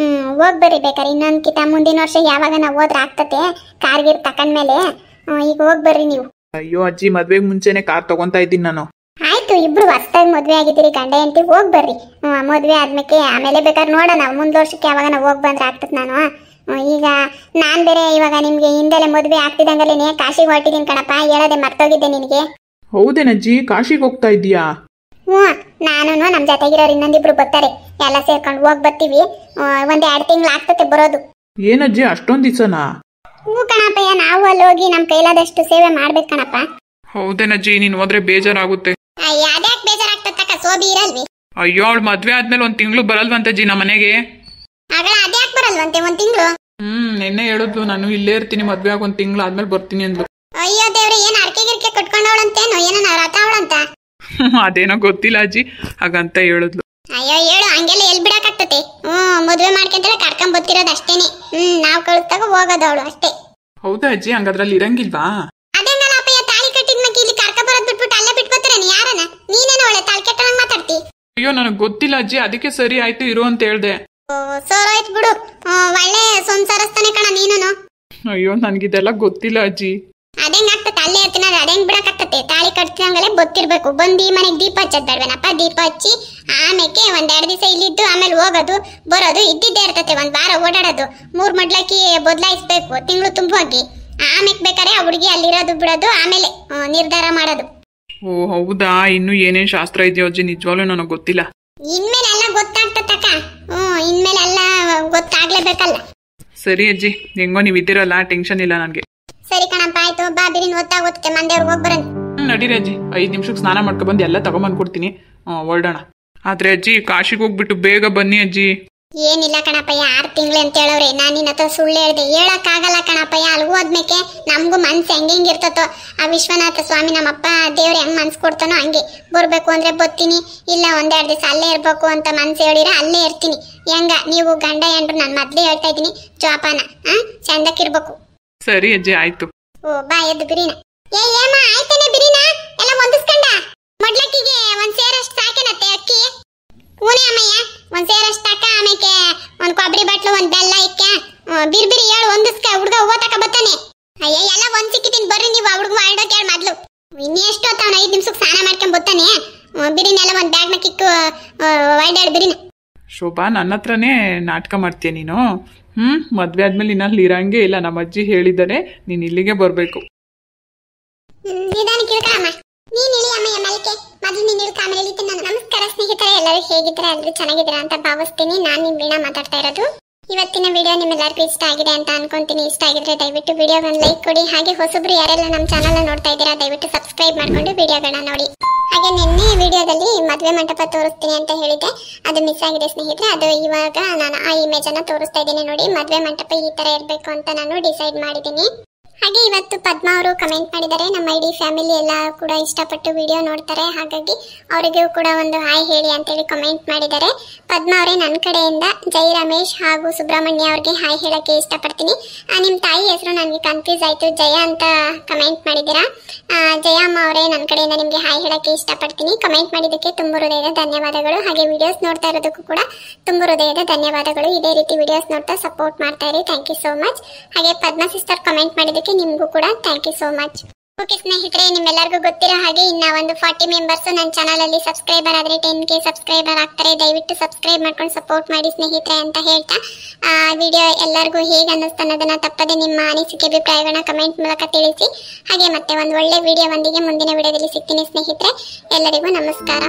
ಹೋಗ್ ಬರ್ರಿ, ಬೇಕಾರೆ ಇನ್ನೊಂದ್ಕಿತ ಮುಂದಿನ ವರ್ಷ ಯಾವಾಗ ನಾವು ಹೋದ್ರೆ ಆಗ್ತತೆ, ಕಾರ್ಗಿರ್ ತಕೊಂಡ್ಮೇಲೆ. ಈಗ ಹೋಗ್ ಬರ್ರಿ ನೀವು. ಅಯ್ಯೋ ಅಜ್ಜಿ, ಮದ್ವೆಗ್ ಮುಂಚೆನೆ ಕಾರ್ ತಗೊಂತಾ ಇದ್ದೀನಿ ನಾನು. ಆಯ್ತು, ಇಬ್ರು ಹೊಸದಾಗಿ ಮದ್ವೆ ಆಗಿದ್ದೀರಿ, ಗಂಡ ಹೆಂಡತಿ. ಹೋಗ್ ಬರ್ರಿ, ಮದ್ವೆ ಆದ್ಮೇಲೆ ಆಮೇಲೆ ಬೇಕಾದ್ರೆ ನೋಡೋಣ, ಮುಂದ್ ವರ್ಷಕ್ಕೆ ಯಾವಾಗ ನಾವು ಹೋಗ್ ಬಂದ್ರೆ ಆಗ್ತತ್. ನಾನು ಈಗ ನಾನ್ ಬೇರೆ ಇವಾಗ ನಿಮ್ಗೆ ಹಿಂದೆಲೆ ಮದ್ವೆ ಆಗ್ತಿದಂಗಲೇನೆ ಕಾಶಿಗೆ ಹೊರಟಿದ್ದೀನಿ ಕಣಪ್ಪ, ಹೇಳೋದೆ ಮರ್ತೋಗಿದ್ದೆ ನಿನಗೆ. ಹೌದೇನಜ್ಜಿ, ಕಾಶಿಗೆ ಹೋಗ್ತಾ ಇದೀಯಾ? ನಾನು ನಮ್ ಜೊತೆಗಿರೋರು ಇನ್ನೊಂದಿಬ್ರು ಬರ್ತಾರೆ, ಎಲ್ಲ ಸೇರ್ಕೊಂಡು ಹೋಗ್ ಬರ್ತೀವಿ. 1-2 ತಿಂಗಳು ಆಗ್ತತೆ ಬರೋದು. ಏನಜ್ಜಿ, ಅಷ್ಟೊಂದ್ ದಿವ್ಸನಾ? ಕಣಪ್ಪಯ್ಯ, ನಾವು ಅಲ್ಲಿ ಹೋಗಿ ನಮ್ ಕೈಲಾದಷ್ಟು ಸೇವೆ ಮಾಡ್ಬೇಕು ಕಣಪ್ಪ. ಹೌದೇನಜ್ಜಿ, ನೀನ್ ಹೋದ್ರೆ ಬೇಜಾರಾಗುತ್ತೆ. ಅದ್ಯಾಕ್ ಬೇಜಾರಾಗ್ತಕ್ಕ, ಸೋಬಿ ಇರಲ್ವಿ? ಅಯ್ಯೋ, ಅವಳು ಮದ್ವೆ ಆದ್ಮೇಲೆ 1 ತಿಂಗಳು ಬರಲ್ವಂತಜ್ಜಿ ನಮ್ಮ ಮನೆಗೆ. ಅದ್ಯಾಕ್ ಬರಲ್ವಂತೆ 1 ತಿಂಗಳು? ನಿನ್ನೆ ಹೇಳಿದ್ಲು, ನಾನು ಇಲ್ಲೇ ಇರ್ತೀನಿ, ಮದ್ವೆ ಆಗ 1 ತಿಂಗಳು ಆದ್ಮೇಲೆ ಬರ್ತೀನಿ ಅಂದ್ಲು. ಅಯ್ಯೋ ದೇವ್ರೆ, ಏನ್ ಅರ್ಕೆ ಗಿರ್ಕೆ ಕಟ್ಕೊಂಡವಳಂತೇನು, ಏನೋ ರಥ ಅವಳಂತ? ಅದೇನೋ ಗೊತ್ತಿಲ್ಲ ಅಜ್ಜಿ, ಹಾಗಂತ ಹೇಳಿದ್ಲು. ಅಯ್ಯೋ ಹೇಳು, ಹಂಗೆಲ್ಲ ಎಲ್ ಬಿಡಕಾಗ್ತತೆ. ಮದ್ವೆ ಮಾಡ್ಕೊಂತೇಳಿ ಕರ್ಕೊಂಡ್ ಬರ್ತಿರೋದು ಅಷ್ಟೇನೆ. ನಾವ್ ಕಳಿಸ್ದಾಗ ಹೋಗೋದು ಅವಳು ಅಷ್ಟೇ. ಹೌದಾ ಅಜ್ಜಿ, ಹಂಗದ್ರಲ್ಲಿ ಇರಂಗಿಲ್ವಾ? ಅದೇನಲ್ಲ ಅಪ್ಪಯ್ಯ, ತಾಳಿ ಕಟ್ಟಿದ್ಮೇಲೆ ಇಲ್ಲಿ ಕರ್ಕ ಬರೋದ್ ಬಿಟ್ಬಿಟ್ಟು ಅಲ್ಲೇ ಬಿಟ್ಕೊತಾರೇನೆ ಯಾರನ? ನೀನೇನೋ ಒಳ್ಳೆ ತಾಳಿ ಕೆಟ್ಟಂಗ್ ಮಾತಾಡ್ತಿ. ಅಯ್ಯೋ, ನನಗ್ ಗೊತ್ತಿಲ್ಲ ಅಜ್ಜಿ, ಅದಕ್ಕೆ ಸರಿ ಆಯ್ತು ಇರು ಅಂತ ಹೇಳ್ದೆ. ಸೋರಾಯ್ತು ಬಿಡು. ಒಳ್ಳೆ ಸಂಸಾರಸ್ತಾನೆ ಕಣ ನೀನು. ಅಯ್ಯೋ ನನ್ಗಿದೆಲ್ಲ ಗೊತ್ತಿಲ್ಲ ಅಜ್ಜಿ. ಅದೇಂಗ್ ಆಗ್ತತೆ ಅಲ್ಲೇ ಇರ್ತೀನಿ ಅದೇಂಗ್ ಬಿಡಕ್ಕಾಗ್ತತೆ. ತಾಳಿ ಕಟ್ತಿದಂಗಲೇ ಗೊತ್ತಿರ್ಬೇಕು. ಬಂದು ಈ ಮನೆಗೆ ದೀಪ ಹಚ್ಚದ್ ಬೇಡವೇನಪ್ಪ. ದೀಪ ಹಚ್ಚಿ ಆಮೇಲೆ ಒಂದ್ 2 ದಿವಸ ಇಲ್ಲಿದ್ದು ಆಮೇಲೆ ಹೋಗೋದು ಬರೋದು ಇದ್ದಿದ್ದೇ ಇರ್ತತೆ. ಒಂದ್ ವಾರ ಓಡಾಡೋದು 3 ಮಡ್ಲಕ್ಕಿ ಬದಲಾಯಿಸ್ಬೇಕು ತಿಂಗಳು ತುಂಬುವಾಗಿ. ಆಮೇಲೆ ಬೇಕಾರೆ ಆ ಹುಡುಗಿ ಅಲ್ಲಿರೋದು ಬಿಡೋದು ಆಮೇಲೆ ನಿರ್ಧಾರ ಮಾಡೋದು. ಓ ಹೌದಾ, ಇನ್ನು ಏನೇನ್ ಶಾಸ್ತ್ರ ಇದೆಯೋ ಅಜ್ಜಿ ನಿಜವಾಗ್ಲೂ ನನಗೆ ಗೊತ್ತಿಲ್ಲ. ಇನ್ಮೇಲೆ ಎಲ್ಲ ಗೊತ್ತಾಗ್ತತಕ್ಕ. ಇನ್ಮೇಲೆ ಎಲ್ಲ ಗೊತ್ತಾಗ್ಲೇಬೇಕಲ್ಲ. ಸರಿ ಅಜ್ಜಿ, ಹೆಂಗೋ ನೀವ್ ಇದ್ದೀರಲ್ಲ ಟೆನ್ಷನ್ ಇಲ್ಲ ನನ್ಗೆ. ಸರಿ ಕಣಪ್ಪ ಆಯ್ತು. ಬಾ ಬಿರಿನ್ ಗೊತ್ತಾಗುತ್ತೆ ಮಂದೇವ್ರಿಗೆ ಹೋಗಿ ಬರೋಣ. ನಡೀರಿ ಅಜ್ಜಿ, 5 ನಿಮಿಷಕ್ಕೆ ಸ್ನಾನ ಮಾಡ್ಕೊಬಂದು ಎಲ್ಲ ತಗೊಂಬಂದ್ ಕೊಡ್ತೀನಿ. ಹೊರಡೋಣ. ಆದ್ರೆ ಅಜ್ಜಿ ಕಾಶಿಗೆ ಹೋಗ್ಬಿಟ್ಟು ಬೇಗ ಬನ್ನಿ ಅಜ್ಜಿ. ಏನಿಲ್ಲ ಕಣಪ್ಪಯ್ಯ, 6 ತಿಂಗಳು ಅಂತ ಹೇಳವ್ರೆ. ನಾನು ನಿನ್ನ ಹತ್ರ ಸುಳ್ಳು ಹೇಳ್ದೆ. ಹೇಳಕ್ಕಾಗಲ್ಲ ಕಣಪ್ಪಯ್ಯ. ಅಲ್ಲಿ ಹೋದ್ಮೇಕೆ ನಮಗೂ ಮನ್ಸು ಹೆಂಗಿರ್ತತೋ. ಆ ವಿಶ್ವನಾಥ ಸ್ವಾಮಿ ನಮ್ಮಪ್ಪ ದೇವ್ರು ಹೆಂಗ್ ಮನ್ಸು ಕೊಡ್ತಾನೋ ಹಂಗೆ. ಬರ್ಬೇಕು ಅಂದ್ರೆ ಬರ್ತೀನಿ, ಇಲ್ಲ 1-2 ದಿವಸ ಅಲ್ಲೇ ಇರ್ಬೇಕು ಅಂತ ಮನ್ಸು ಹೇಳಿರ ಅಲ್ಲೇ ಇರ್ತೀನಿ. ಹೆಂಗ ನೀವು ಗಂಡ ಹೆಂಡ್ರು ನಾನು ಮೊದ್ಲೇ ಹೇಳ್ತಾ ಇದ್ದೀನಿ, ಜೋಪಾನ ಚಂದಕ್ಕಿರ್ಬೇಕು. ಸರಿ ಅಜ್ಜಿ ಆಯ್ತು. ಓ ಬಾ ಎದ್ದು ಬಿರಿನ. ಏಮ್ಮ ಆಯ್ತಾನೆ ಬಿರಿನ ಎಲ್ಲ ಹೊಂದಿಸ್ಕೊಂಡ. ಮೊಡ್ಲಕ್ಕಿಗೆ ಒಂದ್ ಸೇರಷ್ಟು ಸಾಕೇನತ್ತೆ ಅಕ್ಕಿ. ಹೂನೇ ಅಮ್ಮಯ್ಯ, ಒಂದ್ ಸೇರಷ್ಟು ತಾಕ. ಆಮೇಲೆ ಒಂದ್ ಕೊಬ್ಬರಿ ಬಾಟ್ಲು ಒಂದ್ ಬೆಲ್ಲ ಇಕ್ಕ ಬಿರ್ಬಿರಿ ಹೇಳು ಹೊಂದಿಸ್ಕ. ಹುಡ್ಗ ಹೂವ ತಕ ಬತ್ತಾನೆ. ಅಯ್ಯ ಎಲ್ಲ ಒಂದ್ ಸಿಕ್ಕಿತೀನಿ ಬರ್ರಿ ನೀವು. ಆ ಹುಡ್ಗ ಮಾಡ್ಡೋಕೆ ಹೇಳಿ ಮೊದ್ಲು. ಇನ್ನೆಷ್ಟು ಅವ್ನ 5 ನಿಮಿಷಕ್ಕೆ ಸ್ನಾನ ಮಾಡ್ಕೊಂಡ್ ಬತ್ತಾನೆ. ಬಿರಿನೆಲ್ಲ ಒಂದ್ ಬ್ಯಾಗ್ನ ಕಿಕ್ಕು ಒಳ್ಳೆ ಬಿರಿನ. ಶೋಭಾ, ನನ್ನ ಹತ್ರನೇ ನಾಟಕ ಮಾಡ್ತೀಯ ನೀನು. ಮದ್ವೆ ಆದ್ಮೇಲೆ ಇನ್ನಲ್ಲಿ ಇರಂಗೆ ಇಲ್ಲ. ನಮ್ಮ ಅಜ್ಜಿ ಹೇಳಿದ್ದಾರೆ ನೀನ್ ಇಲ್ಲಿಗೆ ಬರ್ಬೇಕು. ನಿಧಾನಕ್ಕೆ ಇಳ್ಕಮ್ಮ. ನೀನ್ ಇಳಿ ಅಮ್ಮಯ್ಯ ಮಲ್ಕೆ. ಮೊದಲು ನೀನ್ ಇಳ್ಕ ಆಮೇಲೆ ಇಳಿತೀನಿ ನಾನು. ನಮಸ್ಕಾರ ಸ್ನೇಹಿತರೆ, ಎಲ್ಲರೂ ಹೇಗಿದ್ದೀರಾ? ಎಲ್ಲರೂ ಚೆನ್ನಾಗಿದ್ದೀರಾ ಅಂತ ಭಾವಿಸ್ತೀನಿ. ನಾನು ನಿಮ್ ವೀಣಾ ಮಾತಾಡ್ತಾ ಇರೋದು. ಇವತ್ತಿನ ವಿಡಿಯೋ ನಿಮ್ಮೆಲ್ಲರಿಗೂ ಇಷ್ಟ ಆಗಿದೆ ಅಂತ ಅನ್ಕೊಂತೀನಿ. ಇಷ್ಟ ಆಗಿದ್ರೆ ದಯವಿಟ್ಟು ವಿಡಿಯೋಗೊಂದು ಲೈಕ್ ಕೊಡಿ. ಹಾಗೆ ಹೊಸಬ್ರು ಯಾರೆಲ್ಲ ನಮ್ಮ ಚಾನಲ್ ನೋಡ್ತಾ ಇದ್ದೀರಾ ದಯವಿಟ್ಟು ಸಬ್ಸ್ಕ್ರೈಬ್ ಮಾಡ್ಕೊಂಡು ವಿಡಿಯೋಗಳನ್ನ ನೋಡಿ. ಹಾಗೆ ನಿನ್ನೆ ವಿಡಿಯೋದಲ್ಲಿ ಮದುವೆ ಮಂಟಪ ತೋರಿಸ್ತೀನಿ ಅಂತ ಹೇಳಿದ್ದೆ, ಅದು ಮಿಸ್ ಆಗಿದೆ ಸ್ನೇಹಿತರೆ. ಅದು ಇವಾಗ ನಾನು ಆ ಇಮೇಜ್ ಅನ್ನ ತೋರಿಸ್ತಾ ಇದ್ದೀನಿ ನೋಡಿ. ಮದುವೆ ಮಂಟಪ ಈ ತರ ಇರಬೇಕು ಅಂತ ನಾನು ಡಿಸೈಡ್ ಮಾಡಿದ್ದೀನಿ. ಹಾಗೆ ಇವತ್ತು ಪದ್ಮಾ ಅವರು ಕಮೆಂಟ್ ಮಾಡಿದ್ದಾರೆ. ನಮ್ಮ ಇಡೀ ಫ್ಯಾಮಿಲಿ ಎಲ್ಲ ಕೂಡ ಇಷ್ಟಪಟ್ಟು ವಿಡಿಯೋ ನೋಡ್ತಾರೆ, ಹಾಗಾಗಿ ಅವರಿಗೂ ಕೂಡ ಒಂದು ಹಾಯ್ ಹೇಳಿ ಅಂತೇಳಿ ಕಮೆಂಟ್ ಮಾಡಿದ್ದಾರೆ. ಪದ್ಮಾ ಅವರೇ, ನನ್ನ ಕಡೆಯಿಂದ ಜೈ ರಮೇಶ್ ಹಾಗೂ ಸುಬ್ರಹ್ಮಣ್ಯ ಅವ್ರಿಗೆ ಹಾಯ್ ಹೇಳಕ್ಕೆ ಇಷ್ಟಪಡ್ತೀನಿ. ನಿಮ್ಮ ತಾಯಿ ಹೆಸರು ನನಗೆ ಕನ್ಫ್ಯೂಸ್ ಆಯಿತು, ಜಯ ಅಂತ ಕಮೆಂಟ್ ಮಾಡಿದ್ದೀರಾ. ಜಯಮ್ಮ ಅವರೇ, ನನ್ನ ಕಡೆಯಿಂದ ನಿಮಗೆ ಹಾಯ್ ಹೇಳಕ್ಕೆ ಇಷ್ಟಪಡ್ತೀನಿ. ಕಮೆಂಟ್ ಮಾಡಿದ್ದಕ್ಕೆ ತುಂಬ ಹೃದಯದ ಧನ್ಯವಾದಗಳು. ಹಾಗೆ ವಿಡಿಯೋಸ್ ನೋಡ್ತಾ ಇರೋದಕ್ಕೂ ಕೂಡ ತುಂಬ ಹೃದಯದ ಧನ್ಯವಾದಗಳು. ಇದೇ ರೀತಿ ವಿಡಿಯೋಸ್ ನೋಡ್ತಾ ಸಪೋರ್ಟ್ ಮಾಡ್ತಾ ಇರಿ. Thank you so much. ಹಾಗೆ ಪದ್ಮಾ ಸಿಸ್ಟರ್ ಕಮೆಂಟ್ ಮಾಡಿದ್ದಕ್ಕೆ ನಿಮಗೂ ಕೂಡ thank you so much. Okay ಸ್ನೇಹಿತರೆ, ನಿಮ್ಮೆಲ್ಲರಿಗೂ ಗೊತ್ತಿರೋ ಹಾಗೆ ಇನ್ನ ಒಂದು 40 ಮೆಂಬರ್ಸ್ ನನ್ನ ಚಾನಲ್ ಅಲ್ಲಿ ಸಬ್ಸ್ಕ್ರೈಬರ್ ಆದ್ರೆ 10K ಸಬ್ಸ್ಕ್ರೈಬರ್ ಆಗ್ತಾರೆ. ದಯವಿಟ್ಟು ಸಬ್ಸ್ಕ್ರೈಬ್ ಮಾಡ್ಕೊಂಡು ಸಪೋರ್ಟ್ ಮಾಡಿ ಸ್ನೇಹಿತರೆ ಅಂತ ಹೇಳ್ತಾ, ವಿಡಿಯೋ ಎಲ್ಲರಿಗೂ ಹೇಗೆ ಅನ್ನಿಸ್ತು ಅನ್ನೋದನ್ನ ತಪ್ಪದೆ ನಿಮ್ಮ ಅನಿಸಿಕೆ ಅಭಿಪ್ರಾಯಗಳನ್ನ ಕಮೆಂಟ್ ಮೂಲಕ ತಿಳಿಸಿ. ಹಾಗೆ ಮತ್ತೆ ಒಂದು ಒಳ್ಳೆ ವಿಡಿಯೋವೊಂದಿಗೆ ಮುಂದಿನ ವಿಡಿಯೋದಲ್ಲಿ ಸಿಗ್ತೀನಿ ಸ್ನೇಹಿತರೆ. ಎಲ್ಲರಿಗೂ ನಮಸ್ಕಾರ.